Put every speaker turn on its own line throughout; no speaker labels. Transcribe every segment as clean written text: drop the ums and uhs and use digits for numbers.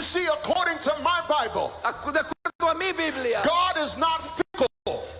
see, according to my Bible,
De acuerdo a mi Biblia,
God is not fickle.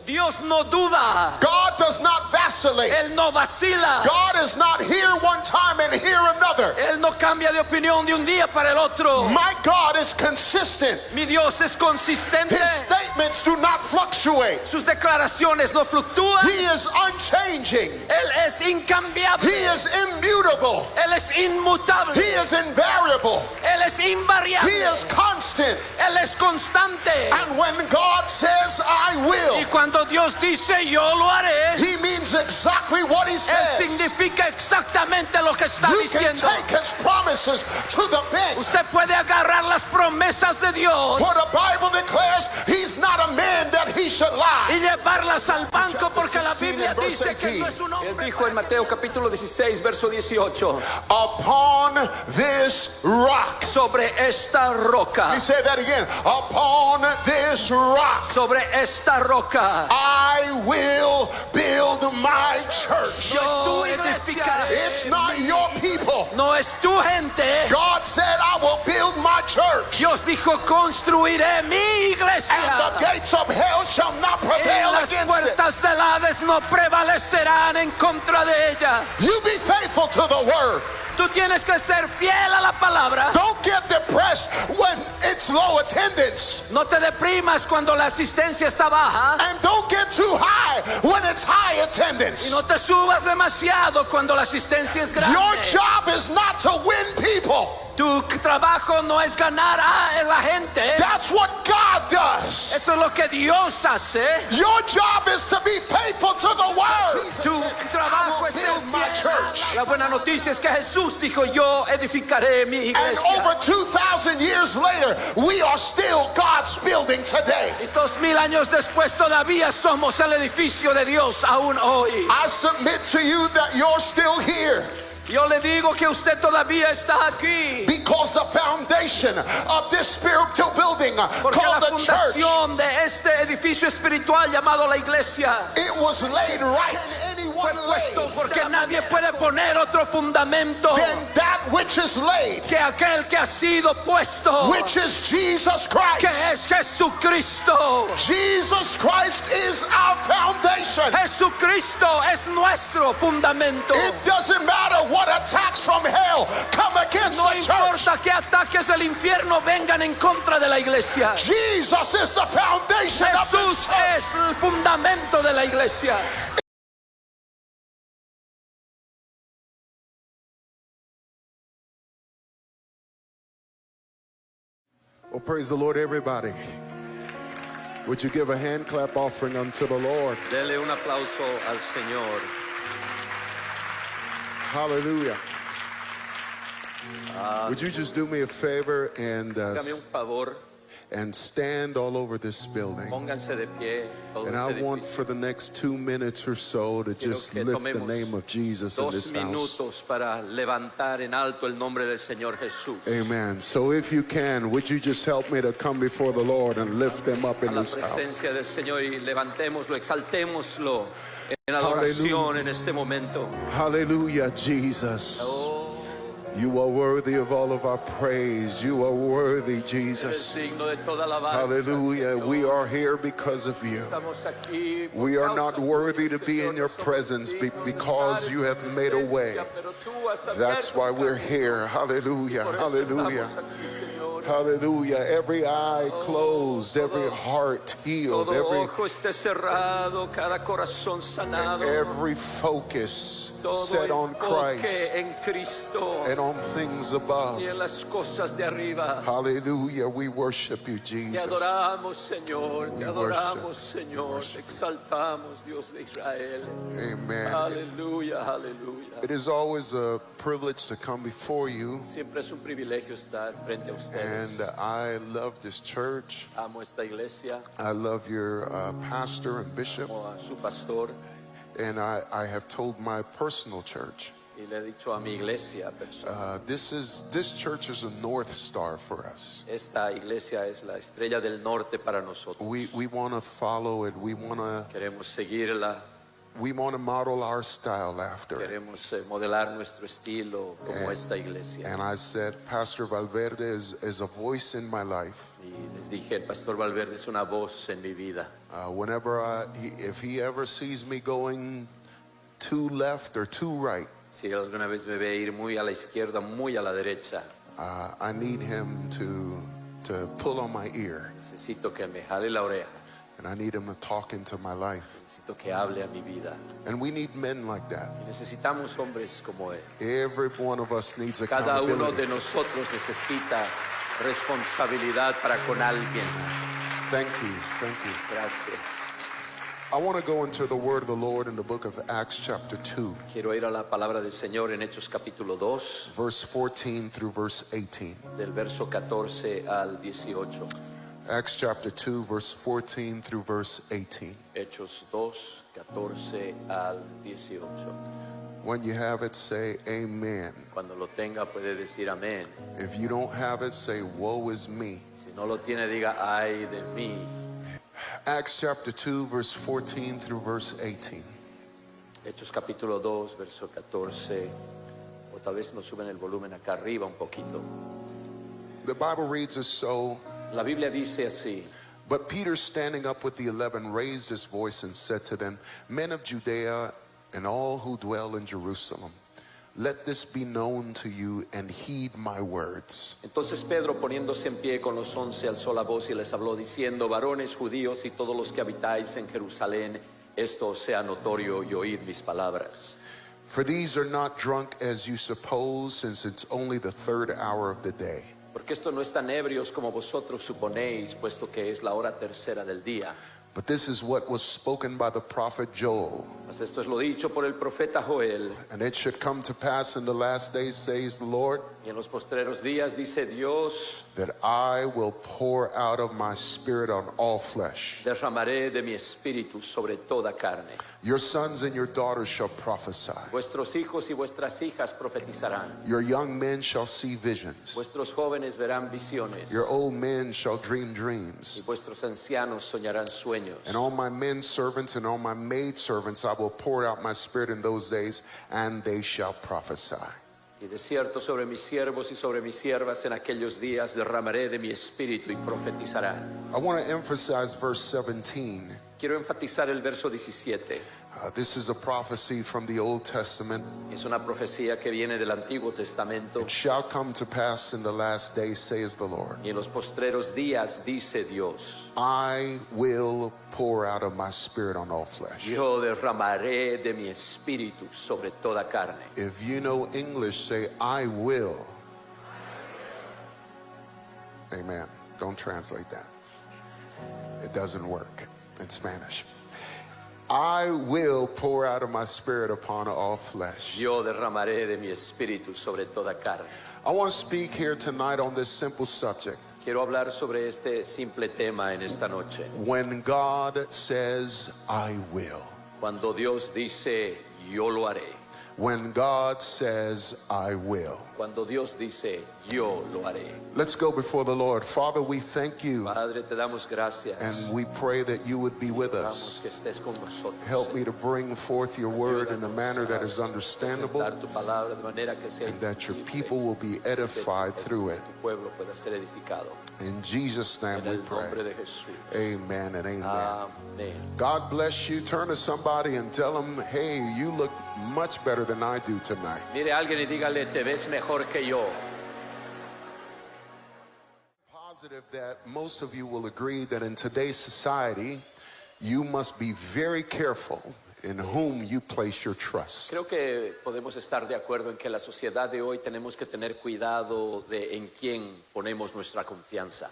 Dios no duda.
God does not vacillate.
Él no vacila.
God is not here one time and here another.
Él no cambia de opinión de un día para el otro.
My God is consistent.
Mi Dios es consistente.
His statements do not fluctuate.
Sus declaraciones no fluctúan.
He is unchanging.
Él es incambiable.
He is immutable.
Él es inmutable.
He is invariable.
Él es invariable.
He is constant.
Él es constante.
And when God says, I
Y
will,
cuando Dios dice yo lo haré,
He means exactly what He
Él
says.
significa exactamente lo que está
You can
diciendo.
take His promises to the bank.
Usted puede agarrar las promesas de Dios
For the Bible declares He's not a man that He should lie.
y llevarlas al banco, porque la Biblia dice que no es un
Él
hombre.
dijo en Mateo capítulo 16, verso 18,
Upon this rock.
Sobre esta
Let
roca,
me say that again. Upon this rock,
sobre esta roca,
I will build my church.
yo edificaré.
It's not your people.
No es tu gente.
God said, I will build my church.
Dios dijo, construiré mi iglesia.
And the gates of hell shall not
Y
prevail
las
against it.
puertas del Hades no prevalecerán en contra de ella.
You be faithful to the word.
Tú tienes que ser fiel a la palabra.
Don't get depressed when it's low attendance.
No te deprimas cuando la asistencia está baja.
And don't get too high when it's high
Y
attendance.
no te subas demasiado cuando la asistencia es grande.
Your job is not to win people.
Tu trabajo no es ganar a la gente.
That's what God does.
Eso es lo que Dios hace.
Your job is to be faithful to the word.
Tu trabajo es ser
build my
fiel.
church.
La buena noticia es que Jesús dijo, yo edificaré mi
And
iglesia.
over 2,000 years later, we are still God's building today.
Y 2000 años después todavía somos el edificio de Dios aún hoy.
I submit to you that you're still here
Yo le digo que usted todavía está aquí.
because the foundation of this spiritual building
Porque la
called the church,
fundación de este edificio espiritual llamado la iglesia
it was laid right.
fue puesto porque nadie puede poner otro fundamento
Then that which is laid,
que aquel que ha sido puesto,
which is Jesus
que
Christ.
es Jesucristo.
Jesus Christ is our foundation.
Jesucristo es nuestro fundamento.
It doesn't matter what attacks from hell come against
No
the church.
importa que ataques del infierno vengan en contra de la iglesia.
Jesus is the foundation of this
Jesús
church.
es el fundamento de la iglesia.
Well, praise the Lord, everybody. Would you give a hand clap offering unto the Lord?
Dele un aplauso al Señor.
Hallelujah. Would you just do me a favor
Hágame un favor,
and stand all over this building?
pónganse de pie. todo
And
este
I want
edificio.
for the next 2 minutes or so to
Quiero
just
que
lift the
tomemos
name of Jesus in
2
this house.
minutos para levantar en alto el nombre del Señor Jesús.
Amen. So if you can, would you just help me to come before the Lord and lift them up
A
in
la
this house?
presencia del Señor y levantémoslo, exaltémoslo en adoración en este momento.
Hallelujah, Jesus.
Oh,
You are worthy of all of our praise. You are worthy,
eres
Jesus.
digno de toda alabanza,
Hallelujah.
Señor.
We are here because of you.
Estamos aquí por
We are
causa
not
tuya,
worthy to be
Señor.
in your
No somos
presence
dignos de
because
estar
you
en
have
tu
made a way.
presencia, pero tú has
That's
abierto
why
un
we're
camino.
here. Hallelujah.
Por eso
Hallelujah.
estamos aquí, Señor.
Hallelujah. Every eye closed, every heart healed,
Todo
every
ojo esté cerrado, cada corazón sanado,
every focus
todo
set on
enfoque
Christ
en Cristo
and on things above.
y en las cosas de arriba.
Hallelujah. We worship you,
Te
Jesus.
adoramos, Señor, te
We
adoramos,
worship,
Señor, te exaltamos, Dios de Israel.
Amen.
Aleluya, aleluya.
It is always a privilege to come before you,
Siempre es un privilegio estar frente a ustedes.
and I love this church.
Amo esta iglesia,
I love your pastor and bishop,
amo a su pastor,
and I have told my personal church,
y le he dicho a mi iglesia personal.
this church is a north star for us.
Esta iglesia es la estrella del norte para nosotros.
We want to follow it. We want to
Queremos seguirla.
we want to model our style after it.
Queremos modelar nuestro estilo como esta iglesia.
And I said, Pastor Valverde is a voice in my life.
Y les dije, el Pastor Valverde es una voz en mi vida.
If he ever sees me going too left or too right,
Si alguna vez me ve ir muy a la izquierda, muy a la derecha,
I need him to pull on my ear,
necesito que me jale la oreja,
and I need him to talk into my life.
necesito que hable a mi vida.
And we need men like that.
Y necesitamos hombres como él.
Every one of us needs
Cada uno
accountability.
de nosotros necesita responsabilidad para con alguien.
Thank you. Thank you.
Gracias.
I want to go into the word of the Lord in the book of Acts chapter 2,
Quiero ir a la palabra del Señor en Hechos capítulo 2,
verse 14 through verse 18.
del verso 14 al 18.
Acts chapter 2, verse 14 through verse 18.
Hechos 2, 14 al 18.
When you have it, say amen.
Cuando lo tenga puede decir amén.
If you don't have it, say woe is me.
Si no lo tiene, diga ay de mí.
Acts chapter 2, verse 14 through verse 18.
Hechos capítulo 2, verso 14. O tal vez nos suben el volumen acá arriba un poquito.
The Bible reads as so.
La Biblia dice así.
But Peter, standing up with the 11, raised his voice and said to them, Men of Judea and all who dwell in Jerusalem, let this be known to you and heed my words.
Entonces Pedro, poniéndose en pie con los 11, alzó la voz y les habló diciendo: varones judíos y todos los que habitáis en Jerusalén, esto sea notorio y oíd mis palabras.
For these are not drunk as you suppose, since it's only the third hour of the day.
Porque estos no están ebrios como vosotros suponéis, puesto que es la hora tercera del día.
But this is what was spoken by the prophet Joel.
Mas esto es lo dicho por el profeta Joel.
And it should come to pass in the last days, says the Lord,
Y en los postreros días, dice Dios,
that I will pour out of my spirit on all flesh.
derramaré de mi espíritu sobre toda carne.
Your sons and your daughters shall prophesy.
Vuestros hijos y vuestras hijas profetizarán.
Your young men shall see visions.
Vuestros jóvenes verán visiones.
Your old men shall dream
Y
dreams.
vuestros ancianos soñarán sueños.
And on my men servants and on my maid servants I will pour out my spirit in those days, and they shall prophesy.
Y de cierto sobre mis siervos y sobre mis siervas en aquellos días derramaré de mi espíritu y profetizarán.
I want to emphasize verse 17.
Quiero enfatizar el verso 17.
This is a prophecy from the Old Testament.
Es una profecía que viene del Antiguo Testamento.
It shall come to pass in the last days, says the Lord.
Y en los postreros días dice Dios:
I will pour out of my spirit on all flesh.
yo derramaré de mi espíritu sobre toda carne.
If you know English, say I will. Amen. Don't translate that. It doesn't work in Spanish. I will pour out of my spirit upon all flesh.
Yo derramaré de mi espíritu sobre toda carne.
I want to speak here tonight on this simple subject.
Quiero hablar sobre este simple tema en esta noche.
When God says, I will.
Cuando Dios dice, yo lo haré.
When God says, I will.
Cuando Dios dice, yo lo haré.
Let's go before the Lord. Father, we thank you
Padre, te damos gracias.
and we pray that you would be with
Rogamos
us.
que estés con nosotros.
Help me to bring forth your word in a manner that is understandable,
Presentar tu palabra de manera que sea
and that your
entendible,
people will be edified
que
through it.
tu pueblo pueda ser edificado.
In Jesus' name
En
we
el nombre
pray.
de Jesús.
Amen and amen.
Amén.
God bless you. Turn to somebody and tell them, hey, you look much better than I do tonight.
Mire a alguien y dígale, te ves mejor que yo.
Positive that most of you will agree that in today's society, you must be very careful in whom you place your trust.
Creo que podemos estar de acuerdo en que la sociedad de hoy tenemos que tener cuidado de en quién ponemos nuestra confianza.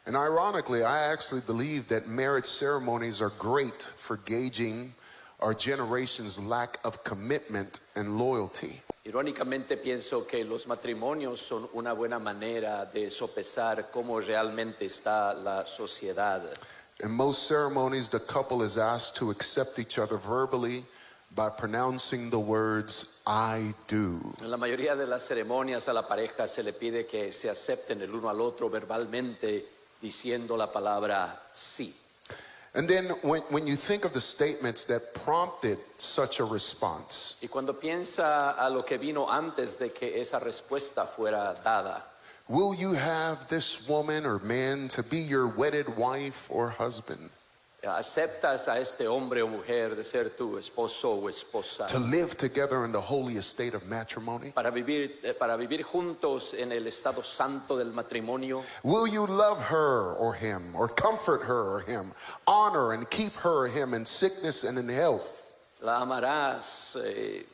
And ironically, I actually believe that marriage ceremonies are great for gauging our generation's lack of commitment and loyalty.
Irónicamente pienso que los matrimonios son una buena manera de sopesar cómo realmente está la sociedad.
In most ceremonies, the couple is asked to accept each other verbally by pronouncing the words, I do.
En la mayoría de las ceremonias a la pareja se le pide que se acepten el uno al otro verbalmente diciendo la palabra sí.
And then when you think of the statements that prompted such a response,
Y cuando piensa a lo que vino antes de que esa respuesta fuera dada,
will you have this woman or man to be your wedded wife or husband?
¿aceptas a este hombre o mujer de ser tu esposo o esposa
To live together in the holy estate of matrimony?
para vivir juntos en el estado santo del matrimonio?
Will you love her or him, or comfort her or him, honor and keep her or him in sickness and in health?
¿La amarás
Y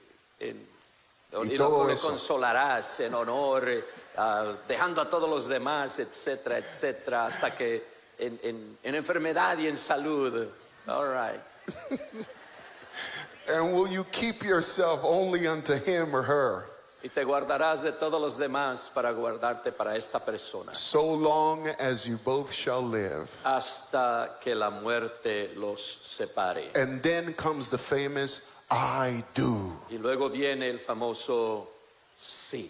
y
todo
lo
eso.
consolarás en honor, dejando a todos los demás, etcétera, etcétera, hasta que en enfermedad y en salud? All right.
And will you keep yourself only unto him or her,
Y te guardarás de todos los demás para guardarte para esta persona,
so long as you both shall live?
hasta que la muerte los separe.
And then comes the famous I do.
Y luego viene el famoso sí.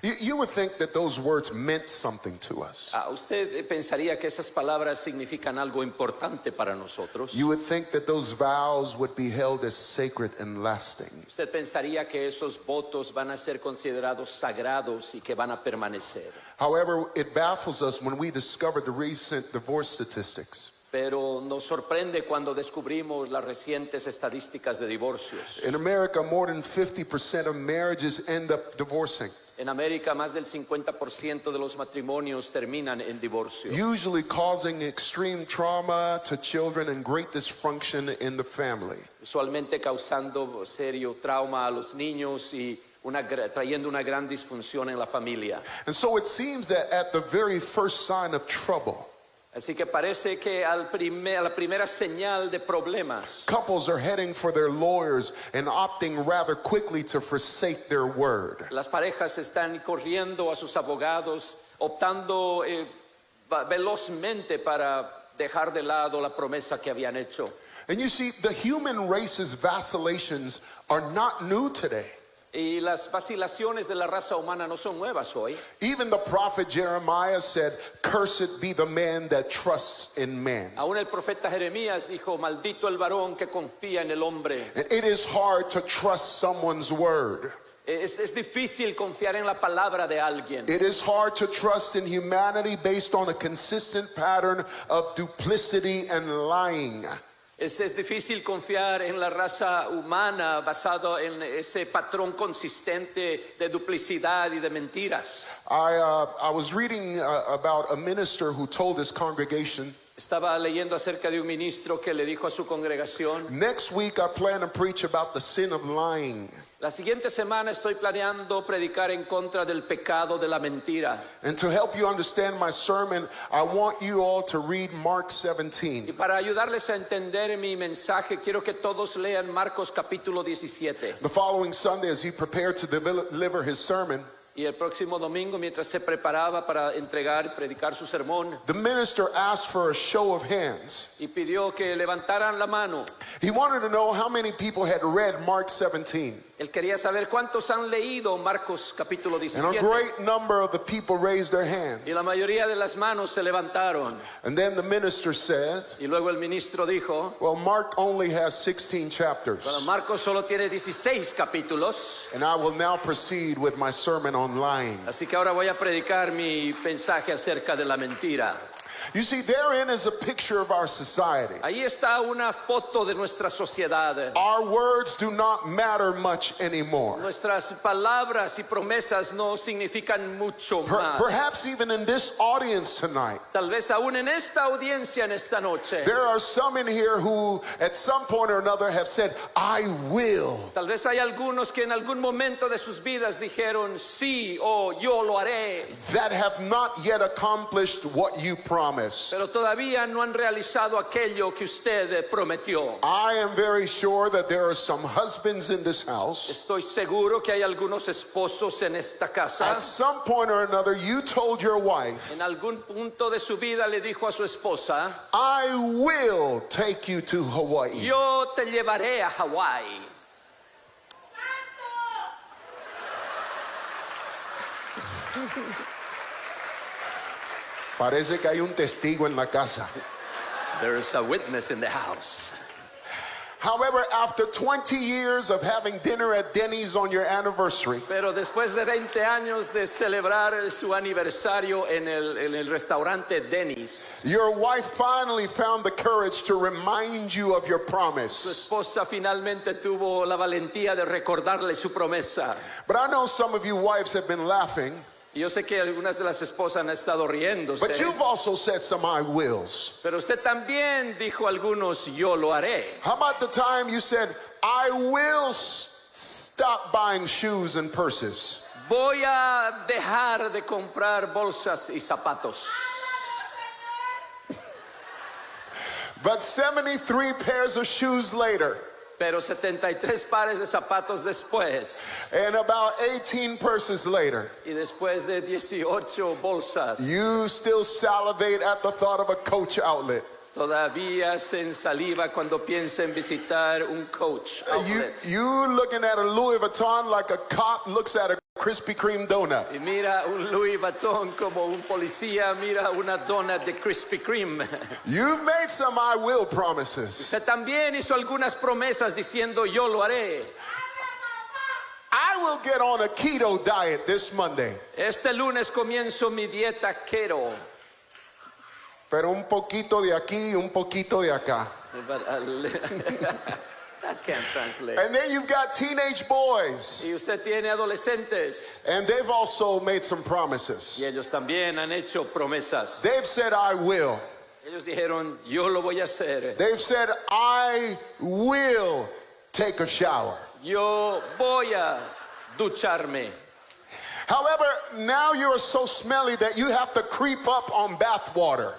You would think that those words meant something to us.
Usted pensaría que esas palabras significan algo importante para nosotros.
You would think that those vows would be held as sacred and lasting.
Usted pensaría que esos votos van a ser considerados sagrados y que van a permanecer.
However, it baffles us when we discover the recent divorce statistics.
Pero nos sorprende cuando descubrimos las recientes estadísticas de divorcios.
In America, more than 50% of marriages end up divorcing,
En América, más del 50% de los matrimonios terminan en divorcio,
usually causing extreme trauma to children and great dysfunction in the family.
usualmente causando serio trauma a los niños y trayendo una gran disfunción en la familia.
And so it seems that at the very first sign of trouble,
Así que parece que a la primera señal de problemas,
couples are heading for their lawyers and opting rather quickly to forsake their word.
las parejas están corriendo a sus abogados, optando velozmente para dejar de lado la promesa que habían hecho.
And you see, the human race's vacillations are not new today.
Y las vacilaciones de la raza humana no son nuevas hoy.
Even the prophet Jeremiah said, "Cursed be the man that trusts in man."
Aún el profeta Jeremías dijo, maldito el varón que confía en el hombre.
And it is hard to trust someone's word.
Es difícil confiar en la palabra de alguien.
It is hard to trust in humanity based on a consistent pattern of duplicity and lying.
Es difícil confiar en la raza humana basado en ese patrón consistente de duplicidad y de mentiras.
I was reading about a minister who told his congregation,
Estaba leyendo acerca de un ministro que le dijo a su congregación,
"Next week I plan to preach about the sin of lying."
la siguiente semana estoy planeando predicar en contra del pecado de la mentira.
And to help you understand my sermon, I want you all to read Mark
Y
17.
para ayudarles a entender mi mensaje, quiero que todos lean Marcos capítulo 17.
The following Sunday, as he prepared to deliver his sermon,
Y el próximo domingo, mientras se preparaba para entregar y predicar su sermón,
the minister asked for a show of hands.
y pidió que levantaran la mano.
He wanted to know how many people had read Mark 17.
Él quería saber cuántos han leído Marcos capítulo
And a
17.
great number of the people raised their hands.
Y la mayoría de las manos se levantaron.
And then the minister said,
Y luego el ministro dijo,
"Well, Mark only has 16 chapters.
bueno, Marcos solo tiene 16 capítulos,
And I will now proceed with my sermon on lying."
así que ahora voy a predicar mi mensaje acerca de la mentira.
You see, therein is a picture of our society.
Ahí está una foto de nuestra sociedad.
Our words do not matter much anymore.
Nuestras palabras y promesas no significan mucho más.
Perhaps even in this audience tonight,
Tal vez aún en esta audiencia en esta noche,
there are some in here who at some point or another have said, "I will."
tal vez hay algunos que en algún momento de sus vidas dijeron sí o yo lo haré,
That have not yet accomplished what you promised.
pero todavía no han realizado aquello que usted prometió.
I am very sure that there are some husbands in this house.
Estoy seguro que hay algunos esposos en esta casa.
At some point or another, you told your wife,
En algún punto de su vida le dijo a su esposa,
"I will take you to Hawaii."
yo te llevaré a Hawái.
Parece que hay un testigo en la casa.
There is a witness in the house.
However, after 20 years of having dinner at Denny's on your anniversary,
Pero después de 20 años de celebrar su aniversario en el restaurante Denny's,
your wife finally found the courage to remind you of your
su
promise.
esposa finalmente tuvo la valentía de recordarle su promesa.
But I know some of you wives have been laughing,
Y yo sé que algunas de las esposas han estado riéndose.
but you've also said some I wills.
Pero usted también dijo algunos, yo lo haré.
How about the time you said, I will stop buying shoes and purses?
Voy a dejar de comprar bolsas y zapatos.
But 73 pairs of shoes later,
Pero 73 pares de zapatos después,
and about 18 purses later,
y después de 18 bolsas,
you still salivate at the thought of a Coach outlet.
todavía se ensaliva cuando piensa en visitar un Coach outlet.
You looking at a Louis Vuitton like a cop looks at a Krispy Kreme donut.
Y mira un Louis Vuitton como un policía mira una donut de Krispy Kreme.
You've made some I will promises.
Usted también hizo algunas promesas diciendo yo lo haré.
I will get on a keto diet this Monday.
Este lunes comienzo mi dieta keto.
Pero un poquito de aquí, un poquito de acá.
But that can't translate.
And then you've got teenage boys.
Y usted tiene adolescentes.
And they've also made some promises.
Y ellos también han hecho promesas.
They've said, I will.
Ellos dijeron, yo lo voy a hacer.
They've said, I will take a shower.
Yo voy a ducharme.
However, now you're so smelly that you have to creep up on bath water.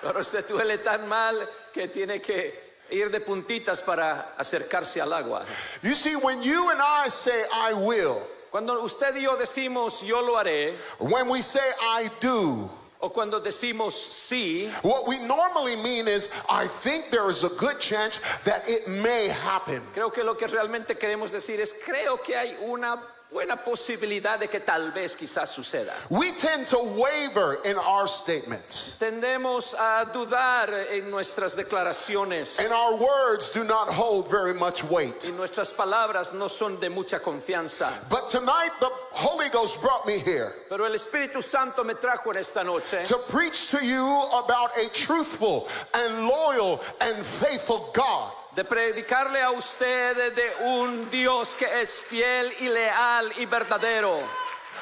Pero usted duele tan mal que tiene que ir de puntitas para acercarse al agua.
You see, when you and I say, I will,
Cuando usted y yo decimos yo lo haré,
when we say, I do,
o cuando decimos sí,
what we normally mean is, I think there is a good chance that it may happen.
creo que lo que realmente queremos decir es creo que hay una buena posibilidad de que tal vez quizás suceda.
We tend to waver in our statements,
Tendemos a dudar en nuestras declaraciones
and our words do not hold very much weight.
y nuestras palabras no son de mucha confianza.
But tonight, the Holy Ghost brought me here
Pero el Espíritu Santo me trajo en esta noche
to preach to you about a truthful and loyal and faithful God.
de predicarle a usted de un Dios que es fiel y leal y verdadero,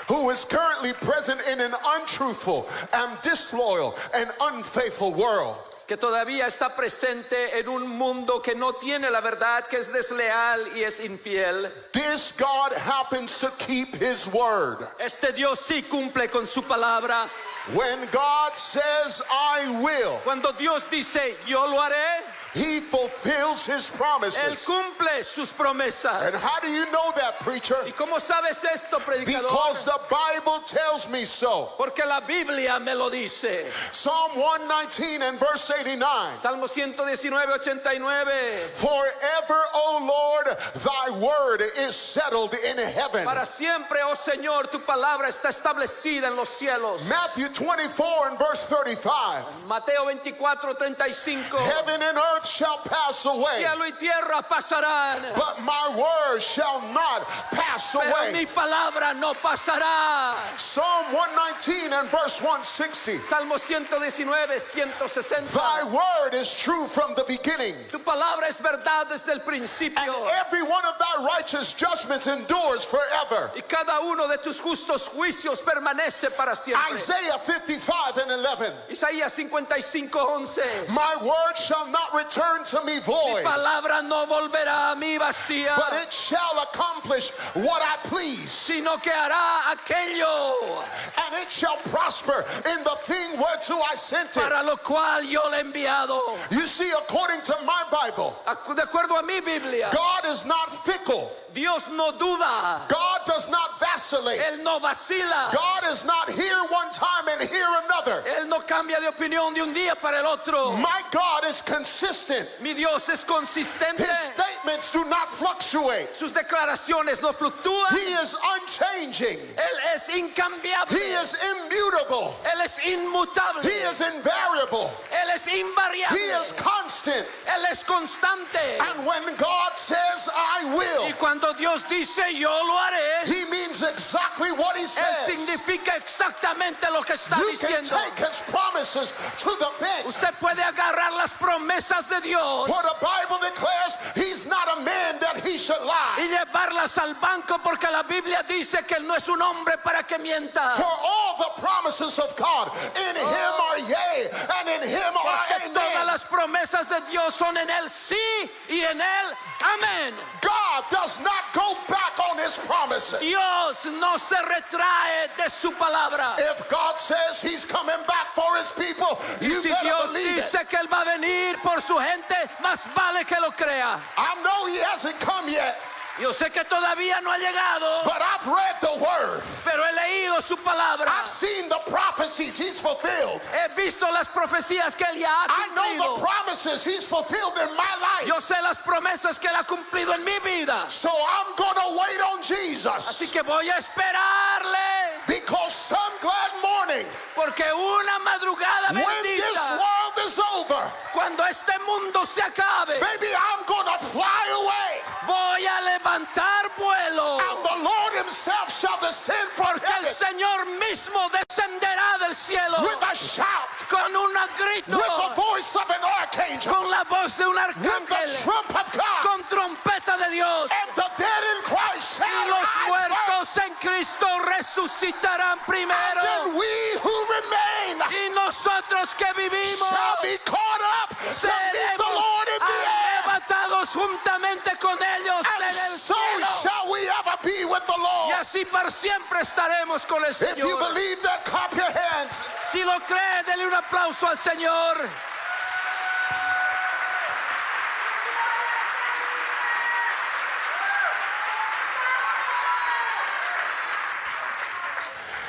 Who is currently present in an untruthful and disloyal and unfaithful world.
que todavía está presente en un mundo que no tiene la verdad, que es desleal y es infiel.
This God happens to keep his word.
Este Dios sí cumple con su palabra.
When God says, I will,
Cuando Dios dice yo lo haré,
he fulfills his
Él
promises.
cumple sus promesas.
And how do you know that, preacher?
¿Y cómo sabes esto, predicador?
Because the Bible tells me so.
Porque la Biblia me lo dice.
Psalm 119 and verse 89.
Salmo 119, 89.
Forever, O Lord, thy word is settled in heaven.
Para siempre, oh Señor, tu palabra está establecida en los cielos.
Matthew 24 and verse 35.
Mateo 24, 35.
Heaven and earth shall pass away,
Cielo y tierra pasarán,
but my word shall not pass
pero mi
away.
palabra no pasará.
Psalm 119 and verse 160.
Salmo 119, 160.
Thy word is true from the beginning,
Tu palabra es verdad desde el
and
principio.
every one of thy righteous judgments endures forever.
Y cada uno de tus justos juicios permanece para siempre.
Isaiah 55 and 11.
Isaías 55, 11.
My word shall not return to me
Mi
void,
palabra no volverá a mí vacía,
but it shall accomplish what I please,
sino que hará aquello
and it shall prosper in the thing whereto I sent it.
para lo cual yo le he enviado.
You see, according to my Bible,
De acuerdo a mi Biblia,
God is not fickle.
Dios no duda,
God does not vacillate.
Él no vacila,
God is not here one time and here another.
Él no
cambia de opinión de un día para el otro.
My God is consistent.
Mi Dios es consistente.
His statements do not fluctuate.
Sus declaraciones no fluctúan.
He is unchanging.
Él es incambiable.
He is immutable.
Él es inmutable.
He is invariable.
Él es invariable.
He is constant.
Él es constante.
And when God says, I will,
Y cuando Dios dice yo lo haré,
He means exactly what He
Él
says.
significa exactamente lo que está
You can
diciendo.
take His promises to the bank.
Usted puede agarrar las promesas de Dios
For the Bible declares He's not a man that He should lie.
y llevarlas al banco, porque la Biblia dice que Él no es un hombre para que mienta.
For all the promises of God, in Him are yea, and in Him are
Porque todas
amen.
las promesas de Dios son en Él sí y en Él amén.
God does not go back on His promises.
Dios no se retrae de su palabra.
If God says He's coming back for His people, you
Si
better
Dios
believe it.
dice que Él va a venir por su gente, más vale que lo crea.
I know He hasn't come yet,
Yo sé que todavía no ha llegado,
but I've read the Word.
pero he leído su palabra.
I've seen the prophecies He's fulfilled.
He visto las profecías que Él ya ha
I know
cumplido.
the promises He's fulfilled in my life.
Yo sé las promesas que Él ha cumplido en mi vida.
So I'm going to wait on Jesus,
Así que voy a esperarle,
because some glad morning,
porque una madrugada
when this
bendita,
world is over,
cuando este mundo se acabe,
baby, I'm going to fly away,
voy a levantar vuelo.
and the Lord Himself shall descend from
Que el
heaven
Señor mismo descenderá del cielo
with a shout,
con un grito,
with the voice of an archangel,
con la voz de un
with the
arcángel,
trump of God,
con trompeta de Dios.
and the dead in Christ
Y
shall
los
rise first.
muertos en Cristo resucitarán
And
primero.
then we who remain
Y nosotros que vivimos
shall be caught up to meet the
seremos
Lord in the air.
arrebatados juntamente con ellos en
And
el
so
cielo.
shall we ever be with the
Y
Lord.
así para siempre estaremos con el
If you
Señor.
believe that, clap your hands.
Si lo cree, dele un aplauso al Señor.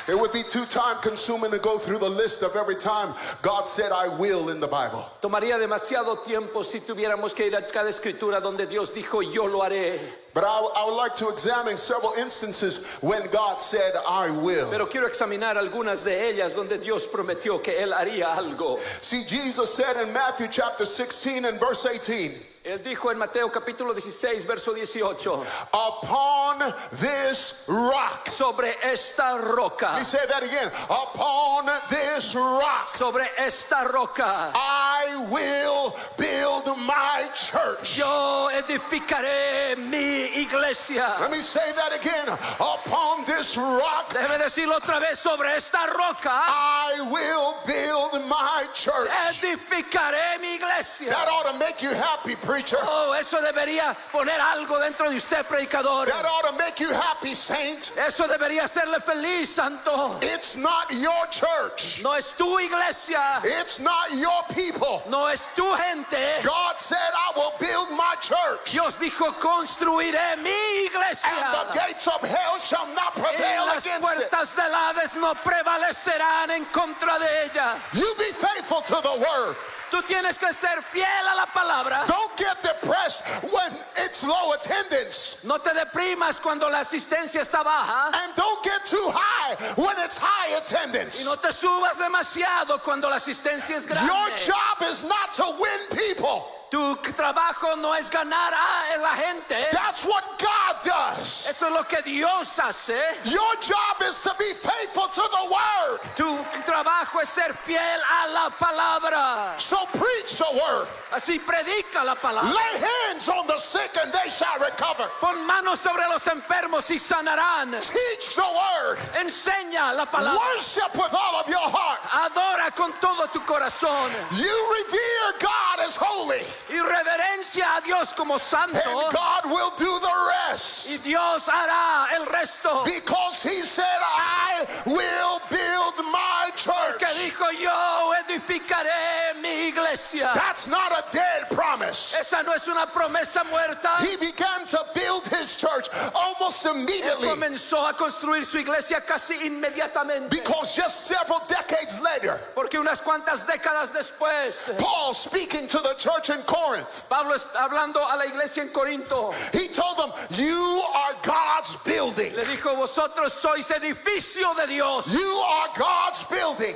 It would be too time consuming to go through the list of every time God said I will in the Bible.
Tomaría demasiado tiempo si tuviéramos que ir a cada escritura donde Dios dijo yo lo haré.
But I would like to examine several instances when God said I will.
Pero quiero examinar algunas de ellas donde Dios prometió que Él haría algo.
See, Jesus said in Matthew chapter 16 and verse 18,
Él dijo en Mateo capítulo 16, verso 18,
upon this rock.
sobre esta roca,
Let me say that again. Upon this rock,
sobre esta roca,
I will build my church.
yo edificaré mi iglesia.
Let me say that again. Upon this rock,
Debe decirlo otra vez, sobre esta roca,
I will build my church.
edificaré mi iglesia.
That ought to make you happy, preacher.
Oh, eso debería poner algo dentro de usted, predicador.
That ought to make you happy, saint.
Eso debería hacerle feliz, santo.
It's not your church.
No es tu iglesia,
It's not your people.
no es tu gente.
God said, I will build my church.
Dios dijo, construiré mi iglesia.
And the gates of hell shall not
Y
prevail
las
against it.
puertas del Hades no prevalecerán en contra de ella.
You be faithful to the word.
Tú tienes que ser fiel a la palabra.
Don't get depressed when it's low attendance.
No te deprimas cuando la asistencia está baja.
And don't get too high when it's high
Y
attendance.
no te subas demasiado cuando la asistencia es grande.
Your job is not to win people.
Tu trabajo no es ganar a la gente.
That's what God does.
Eso es lo que Dios hace.
Your job is to be faithful to the word.
Tu trabajo es ser fiel a la palabra.
So preach the word.
Así predica la palabra.
Lay hands on the sick and they shall recover.
Pon manos sobre los enfermos y sanarán.
Teach the word.
Enseña la palabra.
Worship with all of your heart.
Adora con todo tu corazón.
You revere God as holy,
Y reverencia a Dios como santo.
and God will do the rest.
Y Dios hará el resto.
Because He said, I will build my church.
Que dijo yo edificaré mi iglesia.
That's not a dead promise.
Esa no es una promesa muerta.
He began to build his church almost immediately,
Comenzó a construir su iglesia casi inmediatamente.
because just several decades later,
Porque unas cuantas décadas después,
Paul, speaking to the church in Corinth,
Pablo hablando a la iglesia en Corinto,
he told them, you are God's building.
le dijo: vosotros sois edificio de Dios.
You are God's building.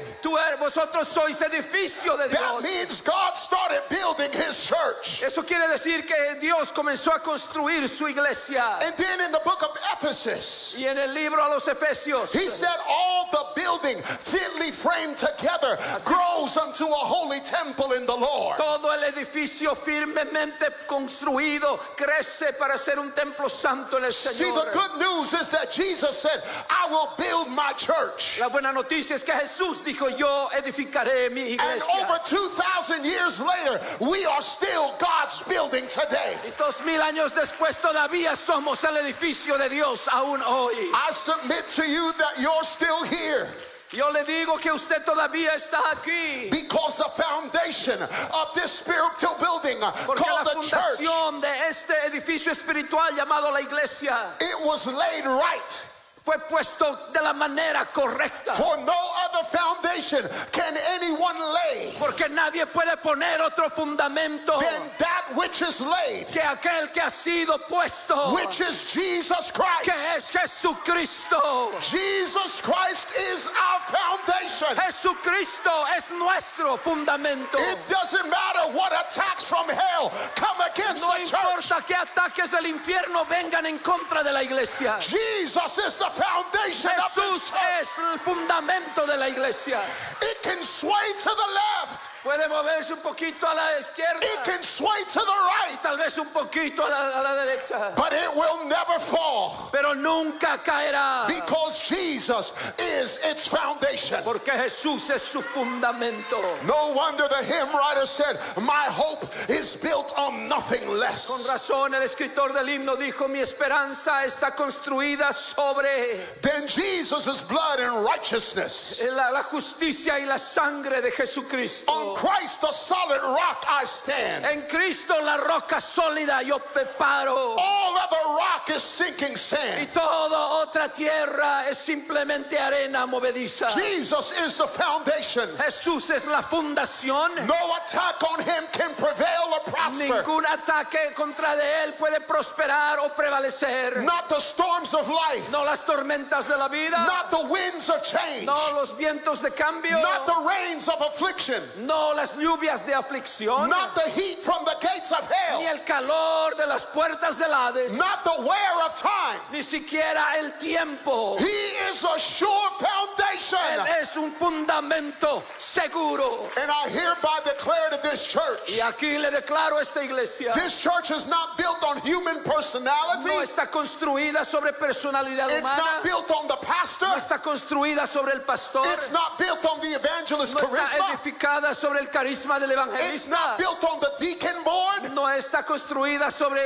Vosotros sois edificio de
That
Dios.
means God started building his church.
Eso quiere decir que Dios comenzó a construir su iglesia.
And then in the book of Ephesus,
Y en el libro a los Efesios,
he said all the building fitly framed together grows unto a holy temple in the Lord.
todo el edificio firmemente construido crece para ser un templo santo en el
See,
Señor.
the good news is that Jesus said, I will build my church.
La buena noticia es que Jesús dijo: yo edificaré mi
And
iglesia.
over 2,000 years later, we are still God's building today.
Y 2000 años después todavía somos el edificio de Dios aún hoy.
I submit to you that you're still here,
Yo le digo que usted todavía está aquí,
because the foundation of this spiritual building
porque la
called the church,
fundación de este edificio espiritual llamado la iglesia
it was laid right.
fue puesto de la manera correcta.
For no other foundation can anyone lay
Porque nadie puede poner otro fundamento
than that which is laid,
que aquel que ha sido puesto,
which is Jesus
que
Christ.
es Jesucristo.
Jesus Christ is our foundation.
Jesucristo es nuestro fundamento.
It doesn't matter what attacks from hell come against
No
the church.
importa qué ataques del infierno vengan en contra de la iglesia.
Jesus is the foundation of this
Jesús
church.
es el fundamento de la iglesia.
It can sway to the left.
Puede moverse un poquito a la izquierda,
It can sway to the right.
tal vez un poquito a la derecha,
But it will never fall,
pero nunca caerá,
because Jesus is its foundation.
porque Jesús es su fundamento.
No wonder the hymn writer said, my hope is built on nothing
Con
less
razón el escritor del himno dijo: mi esperanza está construida sobre
than Jesus' blood and righteousness.
la justicia y la sangre de Jesucristo.
On Christ, the solid rock, I stand.
En Cristo la roca sólida yo me paro,
All other rock is sinking
y
sand.
toda otra tierra es simplemente arena movediza.
Jesus is the foundation.
Jesús es la fundación.
No attack on him can prevail or prosper.
Ningún ataque contra de él puede prosperar o prevalecer.
Not the storms of life,
No las tormentas de la vida,
not the winds of change,
no los vientos de cambio,
not the rains of affliction,
no las lluvias de aflicción,
not the heat from the gates of
ni
hell,
el calor de las puertas del Hades,
not the wear of time.
ni siquiera el tiempo.
He is a sure foundation.
Él es un fundamento seguro.
And I hereby declare to this church,
Y aquí le declaro a esta iglesia:
this church is not built on human personality.
no está construida sobre personalidad
It's
humana,
not built on the pastor.
no está construida sobre el pastor,
It's not built on the evangelist
no está
charisma.
edificada sobre el carisma del
It's
evangelista,
not built on the deacon board.
no está construida sobre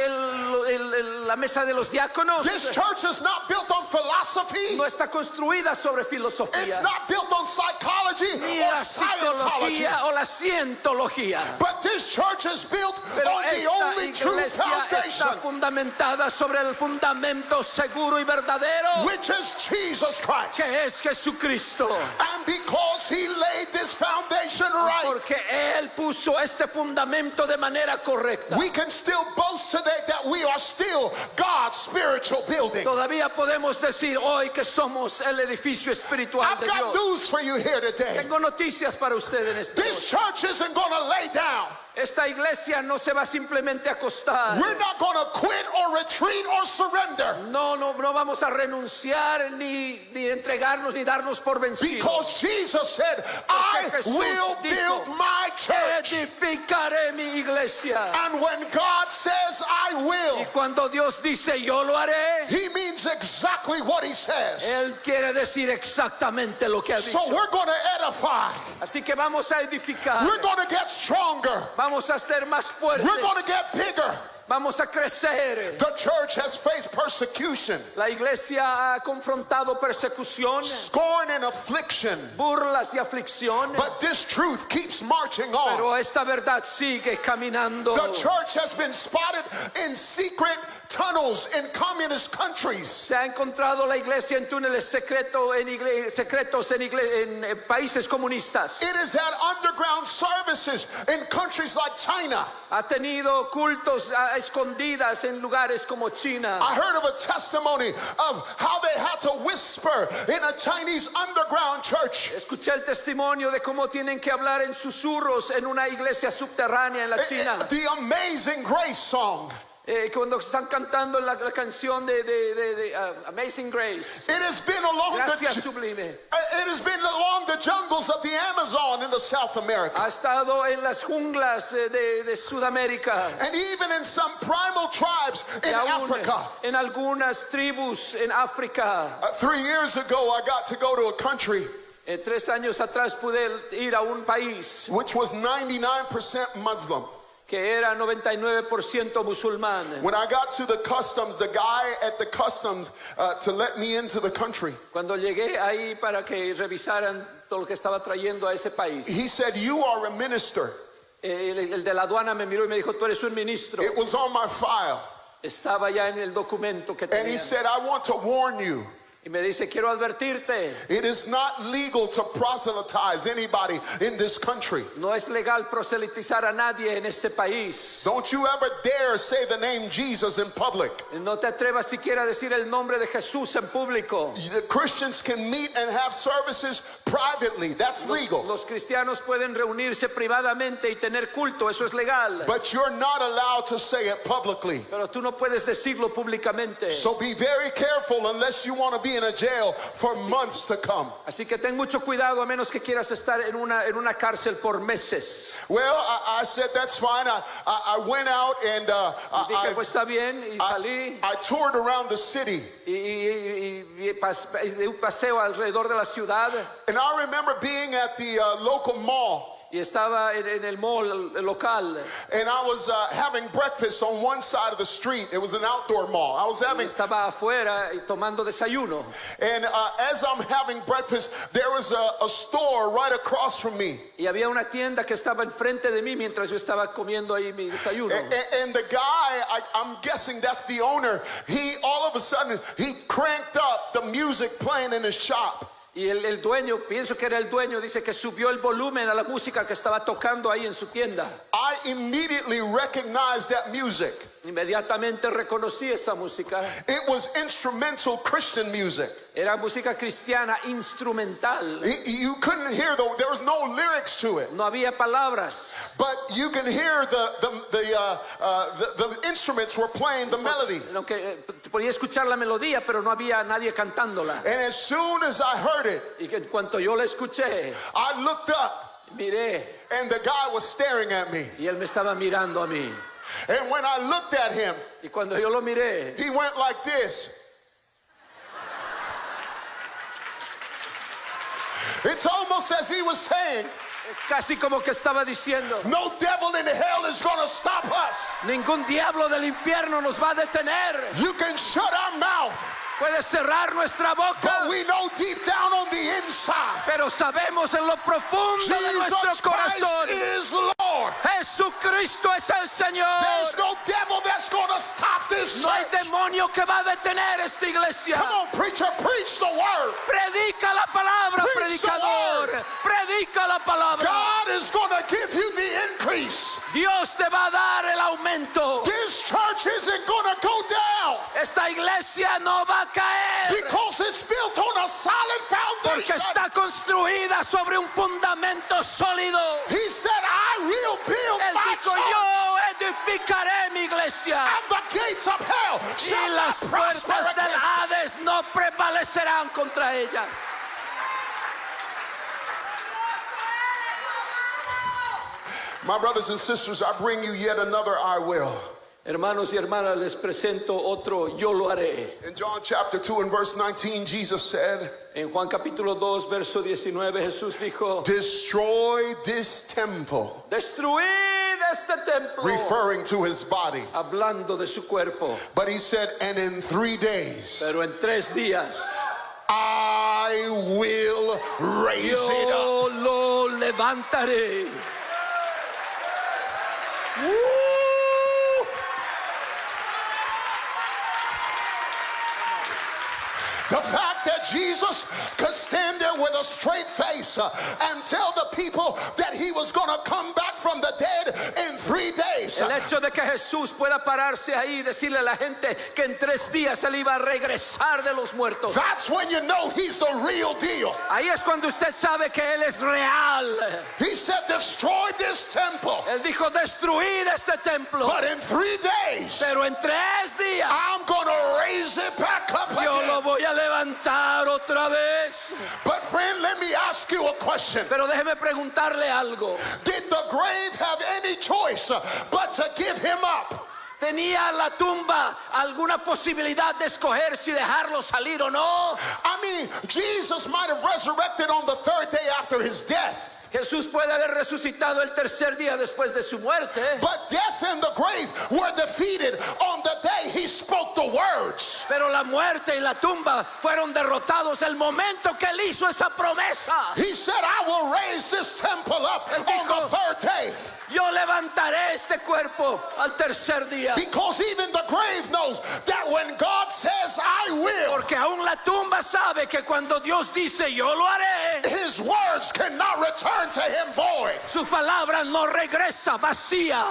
la mesa de los diáconos,
This church is not built on philosophy.
no está construida sobre
It's
filosofía,
not built on psychology
ni
or
la
Scientology.
psicología o la cientología.
But this church is built
Pero
on the
esta
only true
iglesia
foundation,
está fundamentada sobre el fundamento seguro y verdadero,
which is Jesus Christ.
que es Jesucristo.
And because he laid this foundation right,
Porque Él puso este fundamento de manera correcta.
we can still boast today that we are still God's spiritual building.
Todavía podemos decir hoy que somos el edificio espiritual
I've
de
got
Dios.
news for you here today.
Tengo noticias para usted en esta
This
noche.
church isn't going to lay down.
Esta iglesia no se va simplemente a acostar.
We're not going to quit or retreat or surrender,
No vamos a renunciar ni entregarnos ni darnos por vencidos.
because Jesus said, I
Jesús
will
dijo,
build my church.
Edificaré mi iglesia.
And when God says, I
Y
will,
cuando Dios dice yo lo haré,
he means exactly what he says.
Él quiere decir exactamente lo que ha
So
dicho.
we're going to edify.
Así que vamos a edificar.
We're going to get stronger.
Vamos a ser más fuertes.
We're going to get bigger.
Vamos a crecer.
The church has faced persecution,
La iglesia ha confrontado persecución,
scorn, and affliction.
burlas y aflicción.
But this truth keeps marching on.
Pero esta verdad sigue caminando.
The church has been spotted in secret tunnels in communist countries.
Se ha encontrado la iglesia en túneles secretos en países comunistas.
It has had underground services in countries like China.
Ha tenido cultos a escondidas en lugares como China.
I heard of a testimony of how they had to whisper in a Chinese underground church.
Escuché el testimonio de cómo tienen que hablar en susurros en una iglesia subterránea en la China.
The Amazing Grace song.
Cuando están cantando la canción de Amazing Grace.
It has been along
Gracias
the
sublime.
it has been along the jungles of the Amazon in the South America.
Ha estado en las junglas de Sudamérica.
And even in some primal tribes in
Y aún
Africa.
en algunas tribus en África.
3 years ago, I got to go to a country
3 años atrás pude ir a un país
which was 99% Muslim.
que era 99% musulmán.
When I got to the customs, the guy at the customs to let me into the country,
Cuando llegué ahí para que revisaran todo lo que estaba trayendo a ese país,
he said, "You are a minister."
el de la aduana me miró y me dijo, tú eres un ministro.
It was on my file.
Estaba ya en el documento que
And he
tenía.
said, "I want to warn you.
Y me dice, quiero advertirte,
It is not legal to proselytize anybody in this country.
no es legal proselitizar a nadie en este país.
Don't you ever dare say the name Jesus in public.
No te atrevas siquiera a decir el nombre de Jesús en público.
The Christians can meet and have services privately. That's legal.
Los cristianos pueden reunirse privadamente y tener culto, eso es legal.
But you're not allowed to say it publicly.
Pero tú no puedes decirlo públicamente.
So be very careful unless you want to be in a jail for months to come.
Así que ten mucho cuidado a menos que quieras estar en una cárcel por meses.
Well, I said that's fine. I went out and
Dije, pues está bien, y salí
I toured around the city.
y de un paseo alrededor de la ciudad
And I remember being at the local mall.
y estaba en el mall local.
And I was having breakfast on one side of the street. It was an outdoor mall. I was having,
Estaba afuera y tomando desayuno.
and as I'm having breakfast, there was a store right across from me.
Y había una tienda que estaba enfrente de mí mientras yo estaba comiendo ahí mi desayuno.
And the guy, I'm guessing that's the owner, he all of a sudden, he cranked up the music playing in his shop.
Y el dueño, pienso que era el dueño, dice que subió el volumen a la música que estaba tocando ahí en su tienda.
I immediately recognized that music.
Inmediatamente reconocí esa música.
It was instrumental Christian music.
Era música cristiana instrumental.
You couldn't hear, there was no lyrics to it.
No había palabras.
But you can hear the instruments were playing the melody.
Aunque podía escuchar la melodía, pero no había nadie cantándola.
And as soon as I heard it,
Y que en cuanto yo la escuché,
I looked up
miré
and the guy was staring at me.
y él me estaba mirando a mí.
And when I looked at him,
Y cuando yo lo miré,
he went like this. It's almost as he was saying,
es casi como que estaba diciendo,
no devil in hell is going to stop us.
ningún diablo del infierno nos va a detener.
You can shut our mouth,
Puede cerrar nuestra boca,
but we know deep down on the inside,
pero sabemos en lo profundo de nuestro
Jesus Christ
corazón,
is Lord.
Jesucristo es el Señor.
There's no devil that's going to stop this
No hay
church.
demonio que va a detener esta iglesia.
Come on, preacher, preach the word.
Predica la palabra,
Preach the
predicador.
word.
Predica la palabra.
God is going to give you the increase.
Dios te va a dar el aumento.
This church isn't going to go down
Esta iglesia no va a caer
because it's built on a solid
porque
foundation.
está construida sobre un fundamento sólido.
He said, I will build
Él
my
dijo,
church,
yo edificaré mi iglesia
and the gates of hell
y
shall
las
not prosper
puertas del
against it.
Hades no prevalecerán contra ella.
My brothers and sisters, I bring you yet another I will.
Hermanos y hermanas, les presento otro yo lo haré.
In John chapter 2 and verse 19, Jesus said,
En Juan capítulo 2, verso 19, Jesús dijo,
destroy this temple,
destruid este templo.
referring to his body.
Hablando de su cuerpo.
But he said, and in 3 days,
Pero en 3 días
I will raise it up.
yo lo levantaré.
The fact that Jesus could stand there with a straight face and tell the people that he was going to come back from the dead in 3 days.
El hecho de que Jesús pueda pararse ahí y decirle a la gente que en 3 días él iba a regresar de los muertos.
That's when you know he's the real deal.
Ahí es cuando usted sabe que él es real.
He said, destroy this temple.
Él dijo, destruid este templo.
But in 3 days,
Pero en 3 días
I'm going to raise it back up
yo lo
again.
voy a levantar otra vez.
But friend, let me ask you a question.
Pero déjeme preguntarle algo.
Did the grave have any choice but to give him up?
¿Tenía la tumba alguna posibilidad de escoger si dejarlo salir o no?
I mean, Jesus might have resurrected on the 3rd day after his death.
Jesús puede haber resucitado el 3er día después de su muerte.
But death and the grave were defeated on the day he spoke the words.
Pero la muerte y la tumba fueron derrotados el momento que él hizo esa promesa.
He said, I will raise this temple up
Él
on
dijo,
the 3rd day.
Yo levantaré este cuerpo al 3er día.
Because even the grave knows that when God says, I will,
Porque aún la tumba sabe que cuando Dios dice yo lo haré,
his words cannot return to him void.
su palabra no regresa vacía.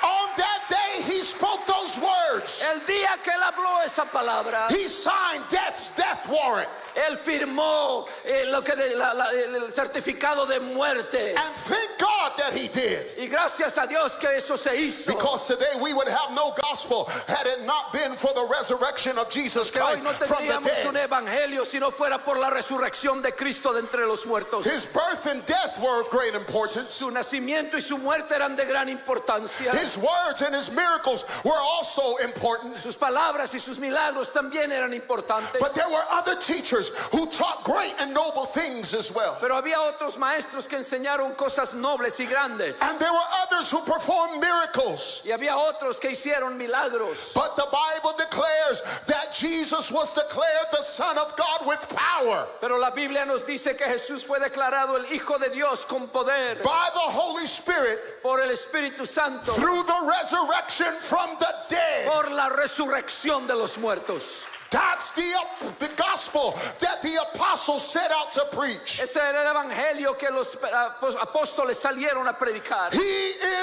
On that day he spoke those words.
El día que él habló esa palabra,
He signed death's death warrant.
él firmó el certificado de muerte.
And thank God that he did.
Y gracias a Dios que eso se hizo.
Because today we would have no gospel had it not been for the resurrection of Jesus
Que hoy
Christ
no
from the
tendríamos un
dead.
evangelio si no fuera por la resurrección de Cristo de entre los muertos.
His birth and death were of great importance.
Su nacimiento y su muerte eran de gran importancia.
His words and his miracles were also important.
Sus palabras y sus milagros también eran importantes.
But there were other teachers who taught great and noble things as well.
Pero había otros maestros que enseñaron cosas nobles y grandes.
And there were others who performed miracles.
Y había otros que hicieron milagros.
But the Bible declares that Jesus was declared the Son of God with power
Pero la Biblia nos dice que Jesús fue declarado el Hijo de Dios con poder
by the Holy Spirit
por el Espíritu Santo,
through the resurrection from the dead.
por la resurrección de los muertos.
That's the gospel that the apostles set out to preach.
Ese era el evangelio que los apóstoles salieron a predicar.
He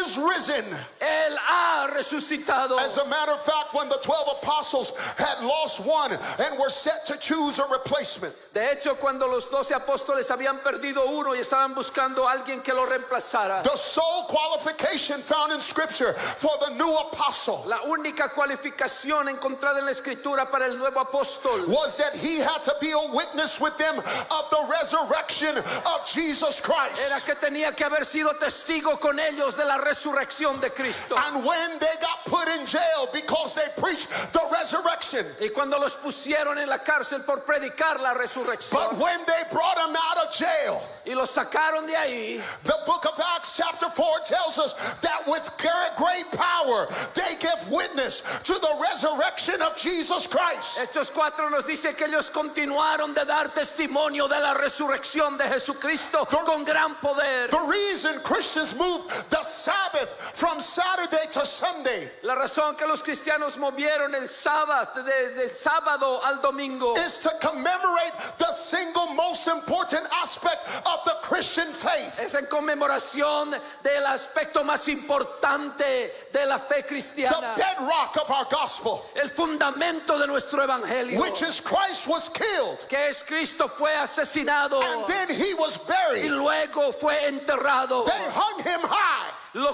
is risen.
Él ha resucitado.
As a matter of fact, when the 12 apostles had lost one and were set to choose a replacement,
De hecho, cuando los 12 apóstoles habían perdido uno y estaban buscando a alguien que lo reemplazara,
the sole qualification found in Scripture for the new apostle
la única cualificación encontrada en la Escritura para el nuevo apóstol
was that he had to be a witness with them of the resurrection of Jesus
era
Christ.
que tenía que haber sido testigo con ellos de la resurrección de Cristo.
And when they got put in jail because they preached the resurrection,
Y cuando los pusieron en la cárcel por predicar la
but
resurrección
when they brought him out of jail,
y los sacaron de ahí,
the book of Acts chapter 4 tells us that with great power they give witness to the resurrection of Jesus Christ.
Hechos 4 nos dice que ellos continuaron de dar testimonio de la resurrección de Jesucristo con gran poder.
The reason Christians moved the Sabbath from Saturday to Sunday
La razón que los cristianos movieron el sábado, del sábado al domingo,
is to commemorate the single most important aspect of the Christian faith,
es en conmemoración del aspecto más importante de la fe
the
cristiana,
bedrock of our gospel,
el fundamento de nuestro evangelio,
which is Christ was killed
que es Cristo fue asesinado
and then he was
y
buried.
luego fue enterrado.
They hung him high.
Lo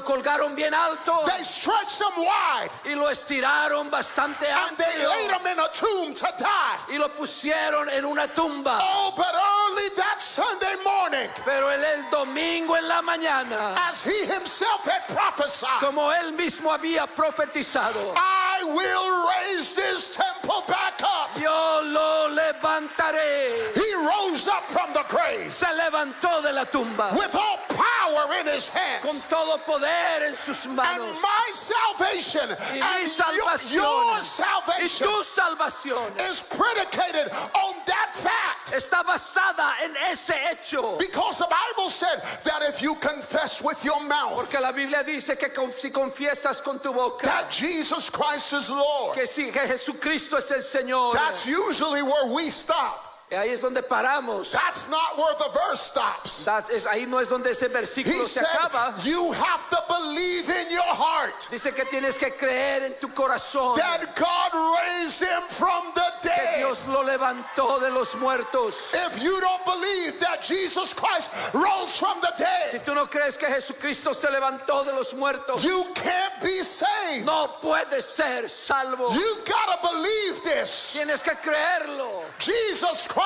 colgaron bien alto
They stretched him wide
y lo estiraron bastante
and they laid
amplio
him in a tomb to die.
y lo pusieron en una tumba.
Oh, but early that Sunday morning,
Pero el domingo en la mañana,
as he himself had prophesied,
como él mismo había profetizado,
I will raise this temple back up.
yo lo levantaré.
He rose up from the grave
Se levantó de la tumba
with all power power in his hands.
con todo poder en sus
And
manos.
my salvation
Y mi
and
salvación
your
y
salvation
tu salvación
is predicated on that fact.
está basada en ese hecho.
Because the Bible said that if you confess with your mouth
Porque la Biblia dice que si confiesas con tu boca
that Jesus Christ is Lord,
que sí, que Jesucristo es el Señor,
that's usually where we stop.
y ahí es donde paramos.
That's not where the verse stops.
Ahí no es donde ese
He
versículo se
said,
acaba.
you have to believe in your heart
Dice que tienes que creer en tu corazón
that God raised him from the
que
dead.
Dios lo levantó de los muertos.
If you don't believe that Jesus Christ rose from the
Si
dead,
tú no crees que Jesucristo se levantó de los muertos,
you can't be saved.
no puedes ser salvo.
You've got to believe this.
Tienes que creerlo.
Jesus Christ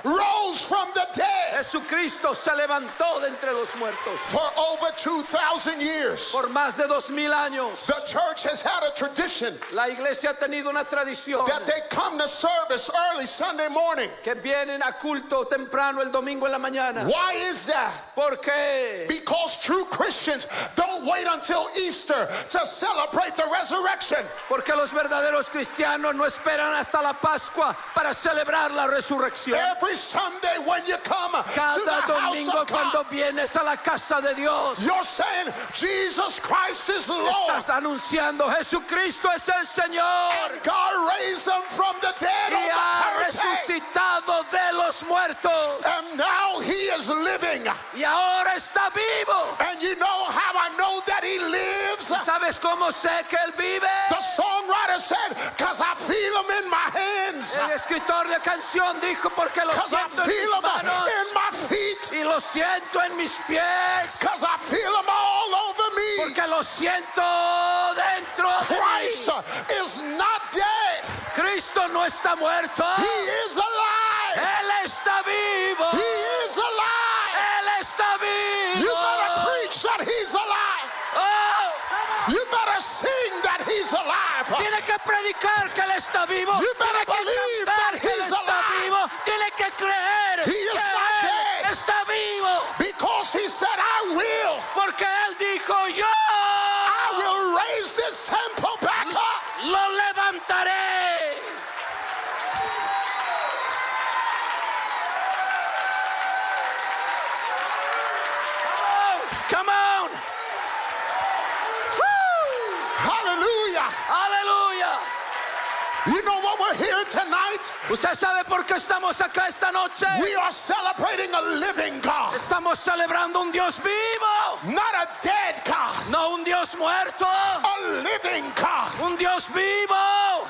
rose from the dead.
Jesucristo se levantó de entre los muertos.
For over 2,000 years,
Por más de 2000 años,
the church has had a tradition
la iglesia ha tenido una tradición
that they come to service early Sunday morning.
que vienen a culto temprano el domingo en la mañana.
Why is that?
¿Por qué?
Because true Christians don't wait until Easter to celebrate the resurrection.
Porque los verdaderos cristianos no esperan hasta la Pascua para celebrar la resurrección.
Every Sunday when you come to the
Cada
house
domingo
of
cuando
God,
vienes a la casa de Dios,
you're saying Jesus Christ is Lord.
estás anunciando Jesucristo es el Señor
And God raised them from the dead
y ha
on the third day.
resucitado de los muertos
And now he is living.
y ahora está vivo.
And you know how I know that he lives?
¿Sabes cómo sé que Él vive?
The songwriter said, because I feel him in my hands.
El escritor de canción dijo porque lo
Because I
siento en
feel
mis
him
manos
in my feet.
y lo siento en mis pies.
Because I feel him all over me.
Porque lo siento dentro de
Christ
mí.
is not dead.
Cristo no está muerto.
He is alive.
Él está vivo.
He is alive.
Él está vivo.
You better preach that he's alive.
Oh,
You better sing that he's alive.
tiene que predicar que Él está vivo.
You better
Tiene que
believe
cantar
that
que Él
he's
está
alive.
vivo. Tiene que creer
He is
que
not
Él
dead.
está vivo.
Because he said, I will.
Porque Él dijo, yo
I will raise this temple back up.
lo levantaré. Come on. Woo.
Hallelujah.
Aleluya.
You know what we're here tonight?
¿Usted sabe por qué estamos acá esta noche?
We are celebrating a living God,
Estamos celebrando un Dios vivo,
not a dead God,
no un Dios muerto,
a living God.
un Dios vivo.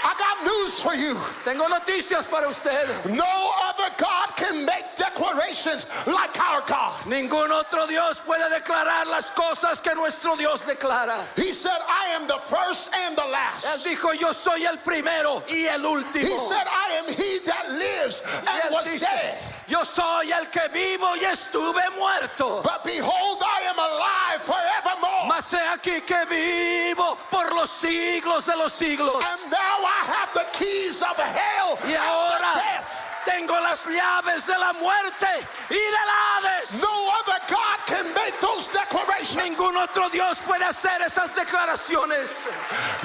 I got news for you.
Tengo noticias para usted.
No other God can make declarations like our God.
Ningún otro Dios puede declarar las cosas que nuestro Dios declara.
He said, I am the first and the
Él
last.
dijo, yo soy el primero y el último.
He said, I am he that lives
Y
and
él
was
dice,
dead.
yo soy el que vivo y estuve muerto.
But behold, I am alive forevermore.
Mas he aquí que vivo por los siglos de los siglos.
And now I have the keys of hell
Y
and
ahora
the death.
tengo las llaves de la muerte y del Hades.
No other God can make those declarations.
Ningún otro Dios puede hacer esas declaraciones.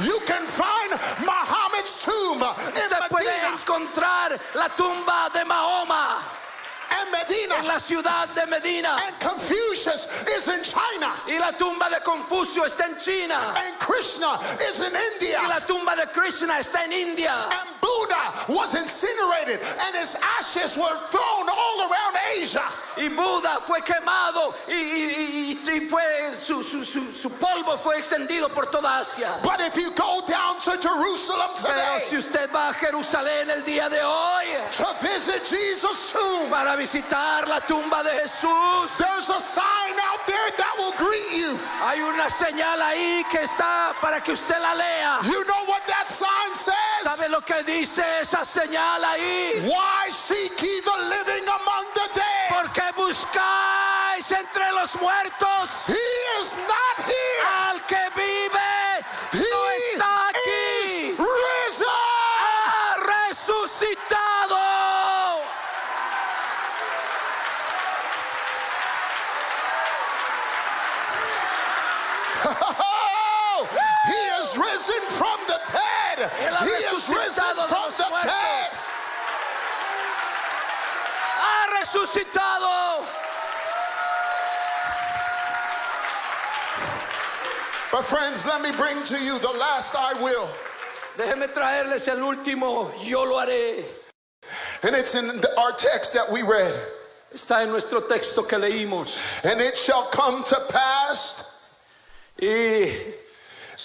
You can find Muhammad's tomb in
Se puede
Medina.
encontrar la tumba de Mahoma
And Medina.
en la ciudad de Medina.
And Confucius is in China.
Y la tumba de Confucio está en China.
And Krishna is in India.
Y la tumba de Krishna está en India.
And Buddha was incinerated and his ashes were thrown all around Asia.
Y Buda fue quemado y fue, su polvo fue extendido por toda Asia.
But if you go down to Jerusalem
Pero si
today
usted va a Jerusalén el día de hoy
to visit Jesus' tomb,
para visitar la tumba de Jesús,
there's a sign out there that will greet you.
hay una señal ahí que está para que usted la lea.
You know what that sign says?
¿Sabe lo que dice esa señal ahí?
Why seek ye the living among the dead?
¿Por qué buscáis entre los muertos
He is not here.
al que vive?
He
No está
is
aquí.
risen.
Ha resucitado.
risen from the dead.
Él ha
He is risen
resucitado de
from
los
the dead.
muertos. Ha resucitado.
But friends, let me bring to you the last I will.
Déjeme traerles el último, yo lo haré.
And it's in our text that we read.
Está en nuestro texto que leímos.
And it shall come to pass
Y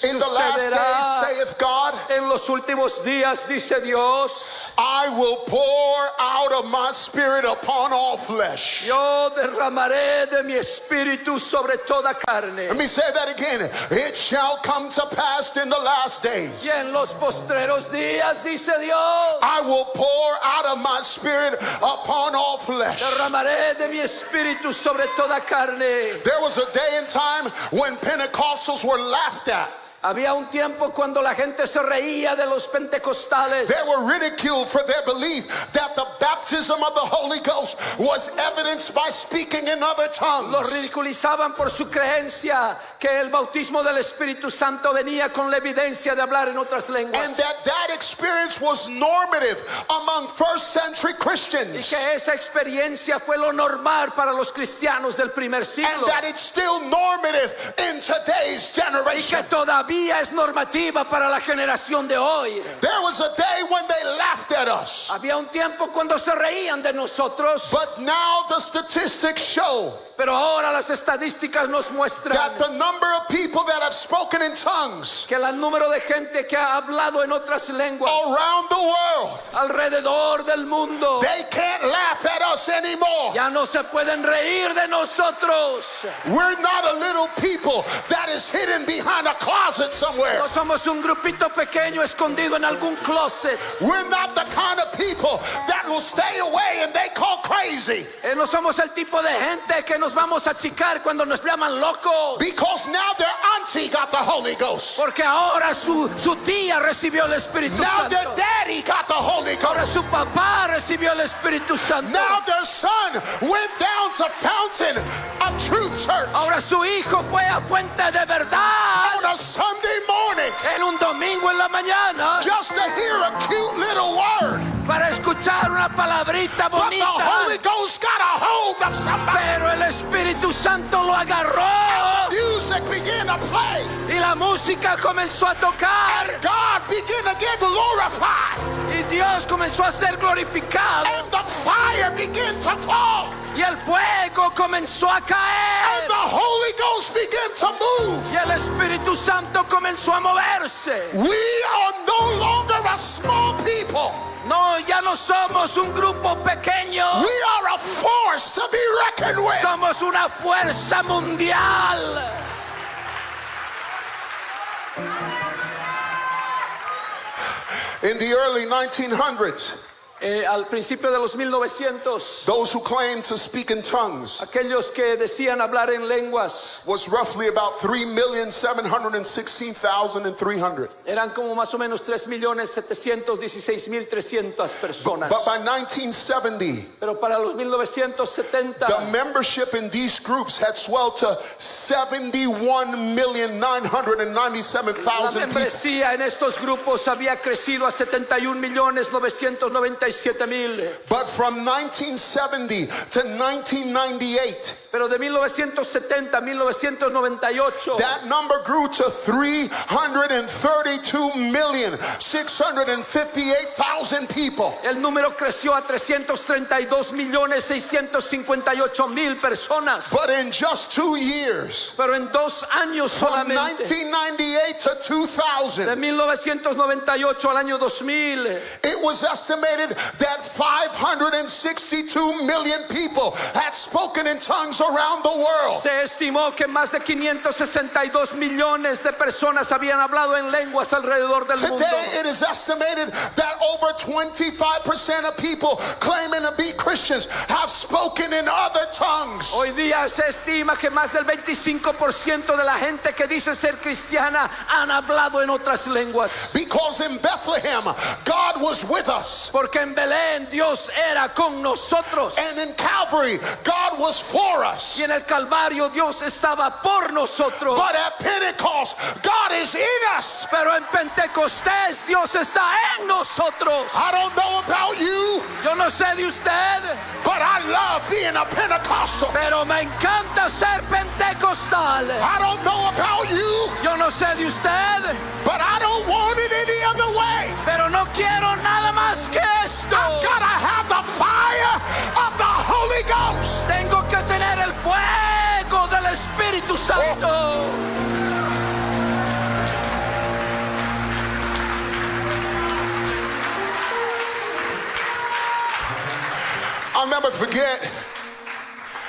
in the last
sucederá
days, saith God,
en los últimos días, dice Dios,
I will pour out of my spirit upon all flesh.
yo derramaré de mi espíritu sobre toda carne.
Let me say that again. It shall come to pass in the last days.
Y en los postreros días, dice Dios,
I will pour out of my spirit upon all flesh.
derramaré de mi espíritu sobre toda carne.
There was a day and time when Pentecostals were laughed at.
Había un tiempo cuando la gente se reía de los pentecostales.
They were ridiculed for their belief that the baptism of the Holy Ghost was evidenced by speaking in other
Los
tongues.
ridiculizaban por su creencia que el bautismo del Espíritu Santo venía con la evidencia de hablar en otras
And
lenguas.
that experience was normative among first century
Y
Christians.
que esa experiencia fue lo normal para los cristianos del primer
And
siglo.
that it's still normative in today's
Y que
generation.
todavía es normativa para la generación de hoy.
There was a day when they laughed at us.
Había un tiempo cuando se reían de nosotros,
But now the statistics show
pero ahora las estadísticas nos muestran
that the number of people that have spoken in tongues
que el número de gente que ha hablado en otras lenguas
around the world,
alrededor del mundo
they can't laugh at us anymore.
ya no se pueden reír de nosotros.
We're not a little people that is hidden behind a closet somewhere.
No somos un grupito pequeño escondido en algún closet.
We're not the kind of people that will stay away and they call crazy.
No somos el tipo de gente que nos vamos a achicar cuando nos llaman locos.
Because now their auntie got the Holy Ghost.
Porque ahora su tía recibió el Espíritu
Now their
Santo.
daddy got the Holy
Ahora
Ghost.
su papá recibió el Espíritu Santo.
Now their son went down to Fountain of Truth Church
Ahora su hijo fue a Fuente de Verdad
on a Sunday morning
en un domingo en la mañana
just to hear a cute little word.
para escuchar una palabrita
But the Holy
bonita.
Ghost got a hold of somebody.
Pero el Espíritu Santo lo agarró
Music began to play.
y la música comenzó a tocar
And God began to get glorified.
y Dios comenzó a ser glorificado
And the fire began to fall.
y el fuego comenzó a
And
caer
the Holy Ghost began to move.
y el Espíritu Santo comenzó a moverse.
We are no longer a small people.
No, ya no somos un grupo pequeño.
We are a force to be reckoned with.
Somos una fuerza mundial.
In the early 1900s,
Al principio de los 1900,
those who claimed to speak in tongues
aquellos que decían hablar en lenguas
was roughly about 3,716,300.
eran como más o menos 3,716,300 personas.
But by 1970,
Pero para los 1970,
the membership in these groups had swelled to
la
71,997,000 people.
membresía en estos grupos había crecido a 71,997,000.
But from 1970 to 1998,
Pero de 1970 a 1998,
that number grew to 332,658,000 people.
el número creció a 332,658,000 personas.
But in just 2 years,
Pero en 2 años
from
solamente,
1998 to
de
2000,
1998 al año 2000,
it was estimated that 562 million people had spoken in tongues around the world.
se estimó que más de 562 millones de personas habían hablado en lenguas alrededor del mundo.
Today it is estimated that over 25% of people claiming to be Christians have spoken in other tongues.
Hoy día se estima que más del 25% de la gente que dice ser cristiana han hablado en otras lenguas.
Because in Bethlehem, God was with us.
Porque en en Belén Dios era con nosotros.
And in Calvary, God was for us.
Y en el Calvario Dios estaba por nosotros.
But at Pentecost, God is in us.
Pero en Pentecostés Dios está en nosotros.
I don't know about you,
Yo no sé de usted,
but I love being a Pentecostal.
pero me encanta ser pentecostal.
I don't know about you,
Yo no sé de usted,
but I don't want it any other way.
pero no quiero nada más que esto.
I've got to have the fire of the Holy Ghost.
Tengo que tener el fuego del Espíritu Santo.
I'll never forget.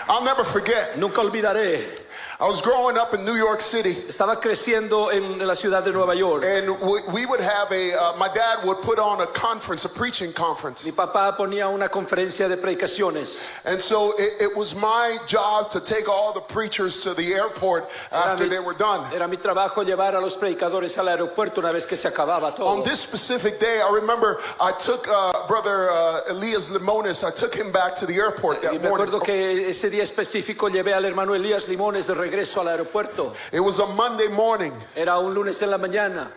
I'll never forget.
Nunca olvidaré.
I was growing up in New York City.
Estaba creciendo en la ciudad de Nueva York.
And we would have my dad would put on a conference, a preaching conference.
Mi papá ponía una conferencia de predicaciones.
And so it was my job to take all the preachers to the airport after they were done.
Era mi trabajo llevar a los predicadores al aeropuerto una vez que se acababa todo.
On this specific day, I remember I took Brother Elias Limones, I took him back to the airport
Y
that
me acuerdo
morning.
que ese día específico llevé al hermano Elías Limones de regreso al aeropuerto.
It was a Monday morning.
Era un lunes en la mañana.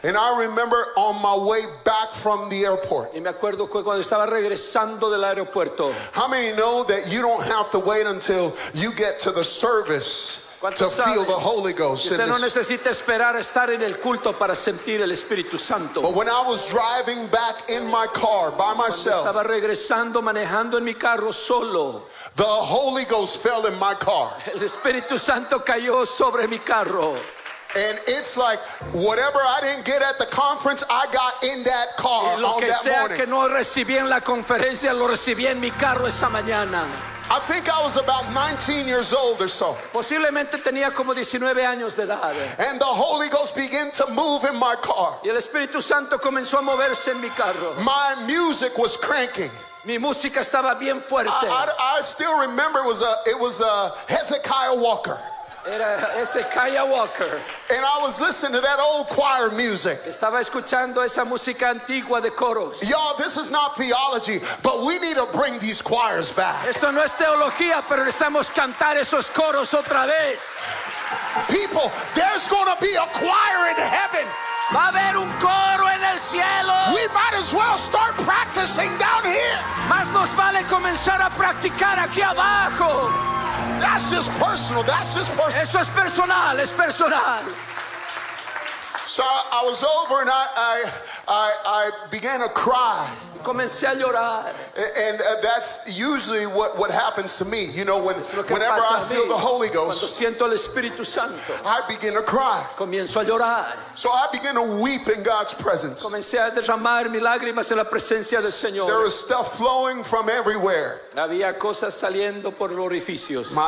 And I remember on my way back from the airport.
Y me acuerdo que cuando estaba regresando del aeropuerto.
How many know that you don't have to wait until you get to the service to
¿Cuántos
feel
saben
the Holy Ghost?
que usted no
in this?
necesita esperar a estar en el culto para sentir el Espíritu Santo?
But when I was driving back in my car by myself,
Estaba regresando, manejando en mi carro solo.
the Holy Ghost fell in my car.
El Espíritu Santo cayó sobre mi carro.
And it's like whatever I didn't get at the conference, I got in that car
Y lo
on
que
that
sea
morning.
que no recibí en la conferencia, lo recibí en mi carro esa mañana.
I think I was about 19 years old or so.
Posiblemente tenía como 19 años de edad.
And the Holy Ghost began to move in my car.
Y el Espíritu Santo comenzó a moverse en mi carro.
My music was cranking.
Mi música estaba bien fuerte.
I still remember it was Hezekiah Walker.
Era ese Kaya Walker.
And I was listening to that old choir music.
Estaba escuchando esa música antigua de coros.
Y'all, this is not theology, but we need to bring these choirs back.
Esto no es teología, pero necesitamos cantar esos coros otra vez.
People, there's going to be a choir in heaven.
Va a haber un coro en el cielo.
We might as well start practicing down here.
Más nos vale comenzar a practicar aquí abajo.
That's just personal. That's just personal.
Eso es personal, es personal.
So I was over and I began to cry.
Comencé a llorar.
And that's usually what happens to me. You know,
Lo que
whenever
pasa
I
a mí,
feel the Holy
cuando
Ghost,
siento el Espíritu Santo,
I begin to cry.
comienzo a llorar.
So I begin to weep in God's presence.
Comencé a derramar mis lágrimas en la presencia del Señor.
There was stuff flowing from everywhere.
Había cosas saliendo por los orificios.
My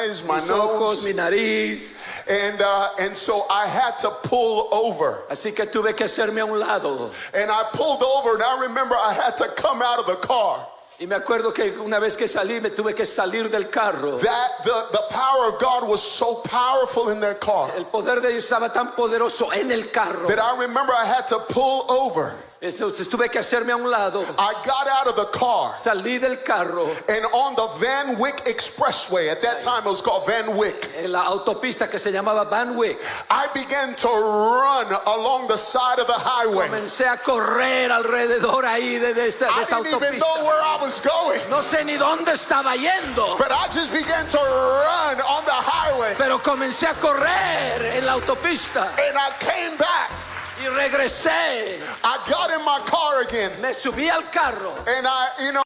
eyes, my
Mis ojos,
nose.
mi nariz.
And so I had to pull over.
Así que tuve que hacerme a un lado.
And I pulled over and I remember I had to come out of the car.
Y me acuerdo que una vez que salí, me tuve que salir del carro.
That the power of God was so powerful in that car
El poder de Dios estaba tan poderoso en el carro.
that I remember I had to pull over.
Entonces tuve que hacerme a un lado.
I got out of the car
Salí del carro.
and on the Van Wyck Expressway, at that time it was called Van Wyck,
En la autopista que se llamaba Van Wyck.
I began to run along the side of the highway.
Comencé a correr alrededor ahí de esa
I didn't even know
autopista.
where I was going,
No sé ni dónde estaba yendo,
but I just began to run on the highway
pero comencé a correr en la autopista
and I came back.
y regresé.
I got in my car again
Me subí al carro,
and I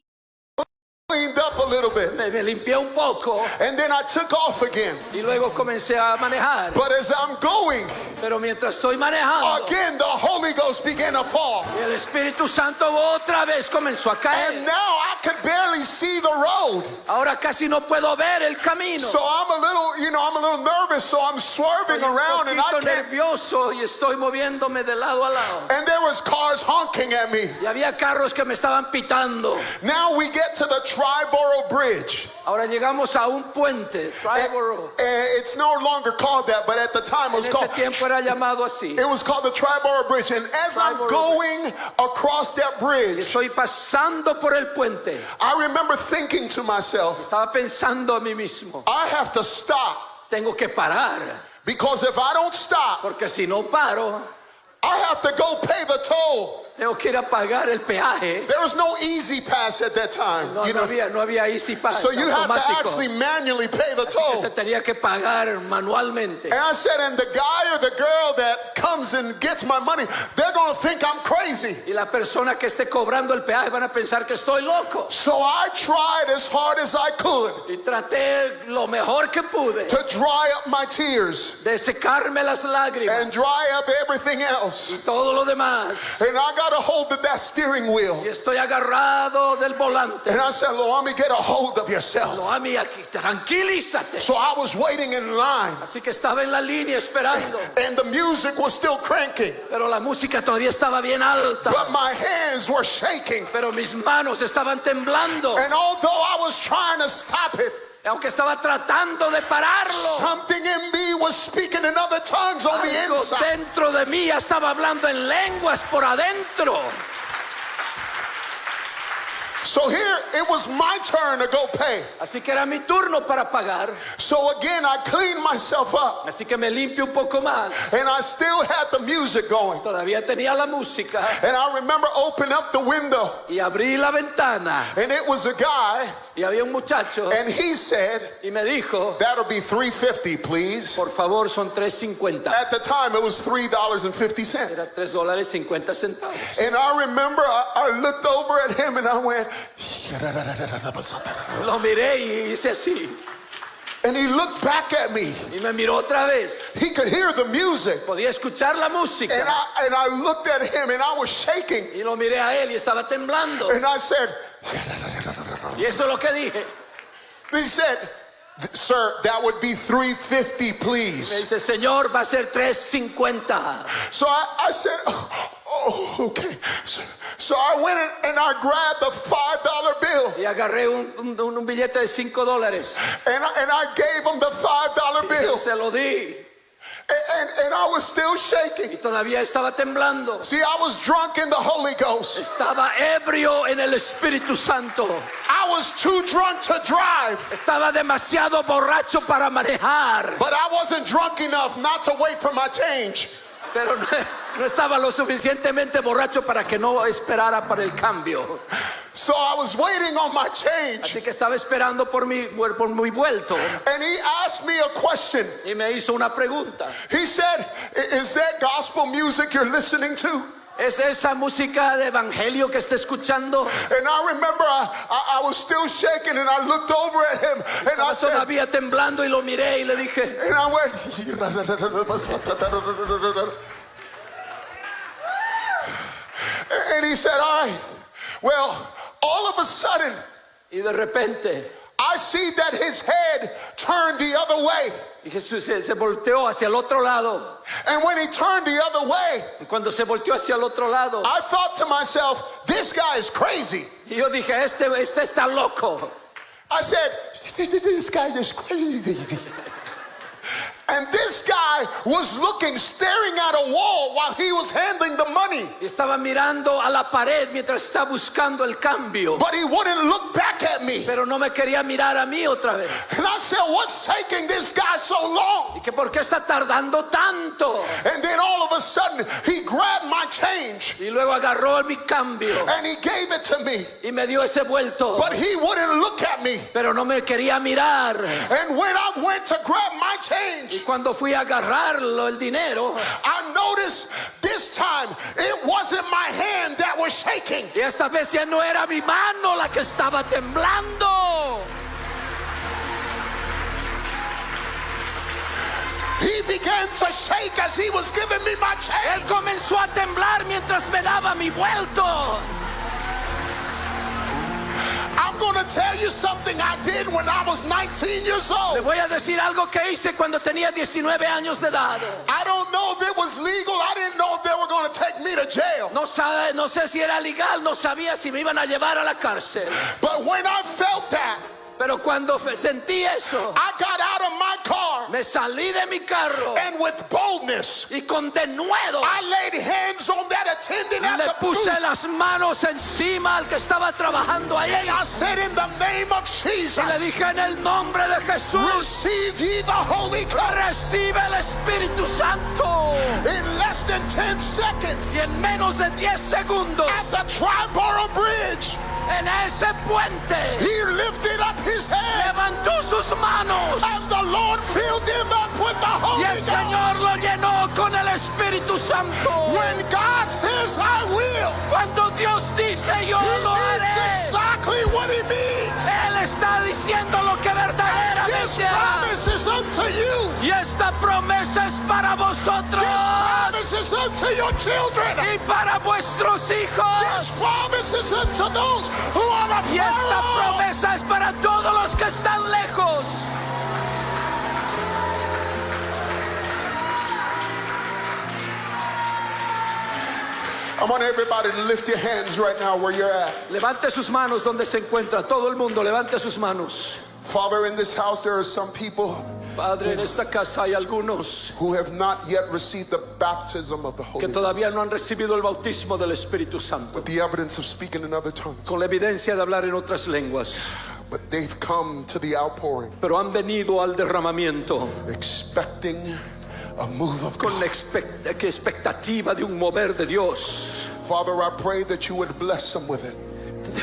cleaned up a little bit
me limpié un poco
and then I took off again.
y luego comencé a manejar.
But as I'm going,
Pero mientras estoy manejando,
again the Holy Ghost began to fall.
el Espíritu Santo otra vez comenzó a
And
caer.
now I could barely see the road. road.
Ahora casi no puedo ver el camino.
So I'm a little nervous, so I'm swerving
Estoy un
around and I
poquito
can't.
nervioso y estoy moviéndome de lado a lado.
And there was cars honking at me.
Y había carros que me estaban pitando.
Now we get to the Triborough Bridge.
Ahora llegamos a un puente, Triborough.
It's no longer called that, but at the time it
En
was
ese
called.
tiempo era llamado así.
It was called the Triborough Bridge. And as I'm
Triborough
going across that
Y
bridge,
estoy pasando por el puente.
I remember thinking to myself,
Estaba pensando a mí mismo,
I have to stop,
tengo que parar,
because if I don't stop,
porque si no paro,
I have to go pay the toll.
tengo que ir a pagar el peaje.
There was no easy pass at that time.
No, no había easy pass
So you had to
automático.
actually manually pay the
Así que
toll.
se tenía que pagar manualmente.
And I said, and the guy or the girl that comes and gets my money, they're going to think I'm crazy.
Y la persona que esté cobrando el peaje van a pensar que estoy loco.
So I tried as hard as I could
Y traté lo mejor que pude
to dry up my tears
de secarme las lágrimas
and dry up everything else.
y todo lo demás.
And I got a hold of that steering wheel.
Y estoy agarrado del volante.
And I said, Loami, get a hold of yourself.
Loami, aquí, tranquilízate.
So I was waiting in line,
Así que estaba en la línea esperando.
and the music was still cranking,
Pero la música todavía estaba bien alta.
but my hands were shaking.
Pero mis manos estaban temblando.
And although I was trying to stop it,
Aunque estaba tratando de pararlo,
something in me was speaking in other tongues on the
algo
inside.
dentro de mí ya estaba hablando en lenguas por adentro.
So here it was my turn to go pay.
Así que era mi turno para pagar.
So again, I cleaned myself up,
Así que me limpio un poco más.
and I still had the music going.
Todavía tenía la música.
And I remember opening up the window,
Y abrí la ventana.
and it was a guy,
Y había un muchacho.
and he said,
Y me dijo,
that'll be $3.50, please.
por favor, son $3.50.
At the time, it was $3.50.
Era $3.50.
And I remember I looked over at him and I went,
Lo miré y hice así.
and he looked back at me.
Y me miró otra vez.
He could hear the music.
Podía escuchar la música.
And I looked at him and I was shaking.
Y lo miré a él y estaba temblando.
And I said,
Y eso es lo que dije.
he said, sir, that would be $3.50,
Me
please.
dice, señor, va a ser $3.50.
So I said, oh, okay. So I went and I grabbed a $5 bill.
Y agarré un billete de $5.
And I gave him the $5 bill.
Se lo di.
And I was still shaking.
Y todavía estaba temblando.
See, I was drunk in the Holy Ghost.
Estaba ebrio en el Espíritu Santo.
I was too drunk to drive,
Estaba demasiado borracho para manejar.
but I wasn't drunk enough not to wait for my change.
Pero no estaba lo suficientemente borracho para que no esperara para el cambio.
So I was waiting on my change.
Así que estaba esperando por mi vuelto.
And he asked me a question.
Y me hizo una pregunta.
He said, is that gospel music you're listening to?
¿Es esa música de evangelio que está escuchando?
And I remember I was still shaking and I looked over at him and I
Estaba
said,
todavía temblando y lo miré y le dije,
and I went, and he said, all right, well, all of a sudden,
y de repente,
I see that his head turned the other way.
y Jesús se volteó hacia el otro lado.
And when he turned the other way,
Y cuando se volteó hacia el otro lado,
I thought to myself, this guy is crazy.
y yo dije, este está loco.
I said, this guy is crazy. And this guy was looking, staring at a wall while he was handling the money.
Y estaba mirando a la pared mientras estaba buscando el cambio.
But he wouldn't look back at me.
Pero no me quería mirar a mí otra vez.
And I said, what's taking this guy so long?
¿Y que por qué está tardando tanto?
And then all of a sudden, he grabbed my change
Y luego agarró mi cambio
and he gave it to me.
y me dio ese vuelto.
But he wouldn't look at me.
Pero no me quería mirar.
And when I went to grab my change,
Y cuando fui a agarrarlo, el dinero,
I noticed this time it wasn't my hand that was shaking.
y esta vez ya no era mi mano la que estaba temblando.
He began to shake as he was giving me my
Él
change.
comenzó a temblar mientras me daba mi vuelto.
I'm going to tell you something I did when I was 19 years
Le
old.
voy a decir algo que hice cuando tenía 19 años de edad.
I don't know if it was legal. I didn't know if they were going to take me to jail.
No sé si era legal, no sabía si me iban a llevar a la cárcel.
But when I felt that,
Pero cuando sentí eso,
I got out of my car
me salí de mi carro
and with boldness,
y con denuedo
I laid hands on that attendant at
le
the
puse
booth.
las manos encima al que estaba trabajando ahí.
And I said, in the name of
Y le
Jesus,
dije en el nombre de Jesús,
receive ye the Holy Ghost.
recibe el Espíritu Santo.
In less than 10 seconds,
Y en menos de 10 segundos,
at the Triborough Bridge,
en ese puente,
he lifted up his hands,
levantó sus manos
and the Lord filled him up with the
y
Holy
el
Ghost.
Señor lo llenó con el Espíritu Santo.
When God says, I will,
Cuando Dios dice yo
he
lo
means
haré,
exactly what he means.
Él está diciendo lo que
This
verdaderamente hará.
promise is unto you.
Y esta promesa es para vosotros
This promise is unto your children.
y para vuestros
This
hijos.
promise is unto those who are
Y
afar
esta
off.
promesa es para todos los que están lejos.
I want everybody to lift your hands right now where you're at.
Levante sus manos donde se encuentra. Todo el mundo, levante sus manos.
Father, in this house there are some people
Padre, en esta casa hay algunos
who have not yet received the baptism of the Holy
que
Ghost
todavía no han recibido el bautismo del Espíritu Santo,
with the evidence of speaking in other tongues.
con la evidencia de hablar en otras lenguas,
But they've come to the outpouring
pero han venido al derramamiento
expecting a move of
con
God.
la expectativa de un mover de Dios.
Father, I pray that you would bless them with it,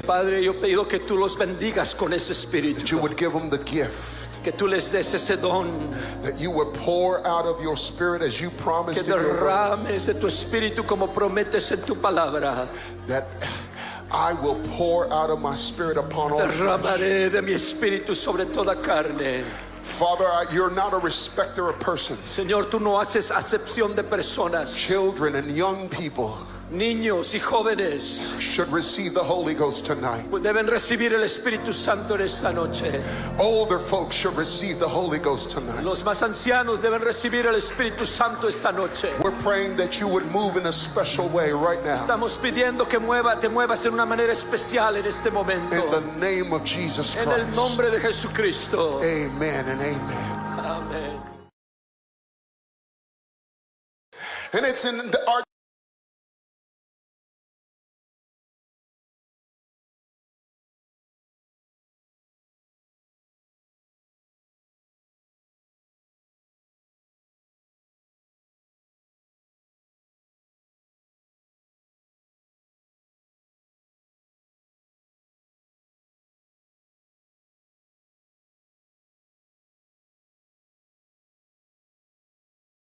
Padre, yo pido que tú los bendigas con ese
that you
espíritu,
would give them the gift,
que tú les des ese don,
that you would pour out of your spirit as you
que
promised in your word,
derrames de tu espíritu como prometes en tu palabra.
that I will pour out of my spirit upon all flesh.
Derramaré de mi espíritu sobre toda carne.
Father, you're not a respecter of persons.
Señor, tú no haces acepción de personas.
Children and young people
Niños y jóvenes
should receive the Holy Ghost tonight.
deben recibir el Espíritu Santo en esta noche.
Older folks should receive the Holy Ghost tonight.
Los más ancianos deben recibir el Espíritu Santo esta noche.
We're praying that you would move in a special way right now.
Estamos pidiendo que te muevas en una manera especial en este momento.
In the name of Jesus
En el
Christ.
nombre de Jesucristo.
Amen and amen.
Amén.
And it's in our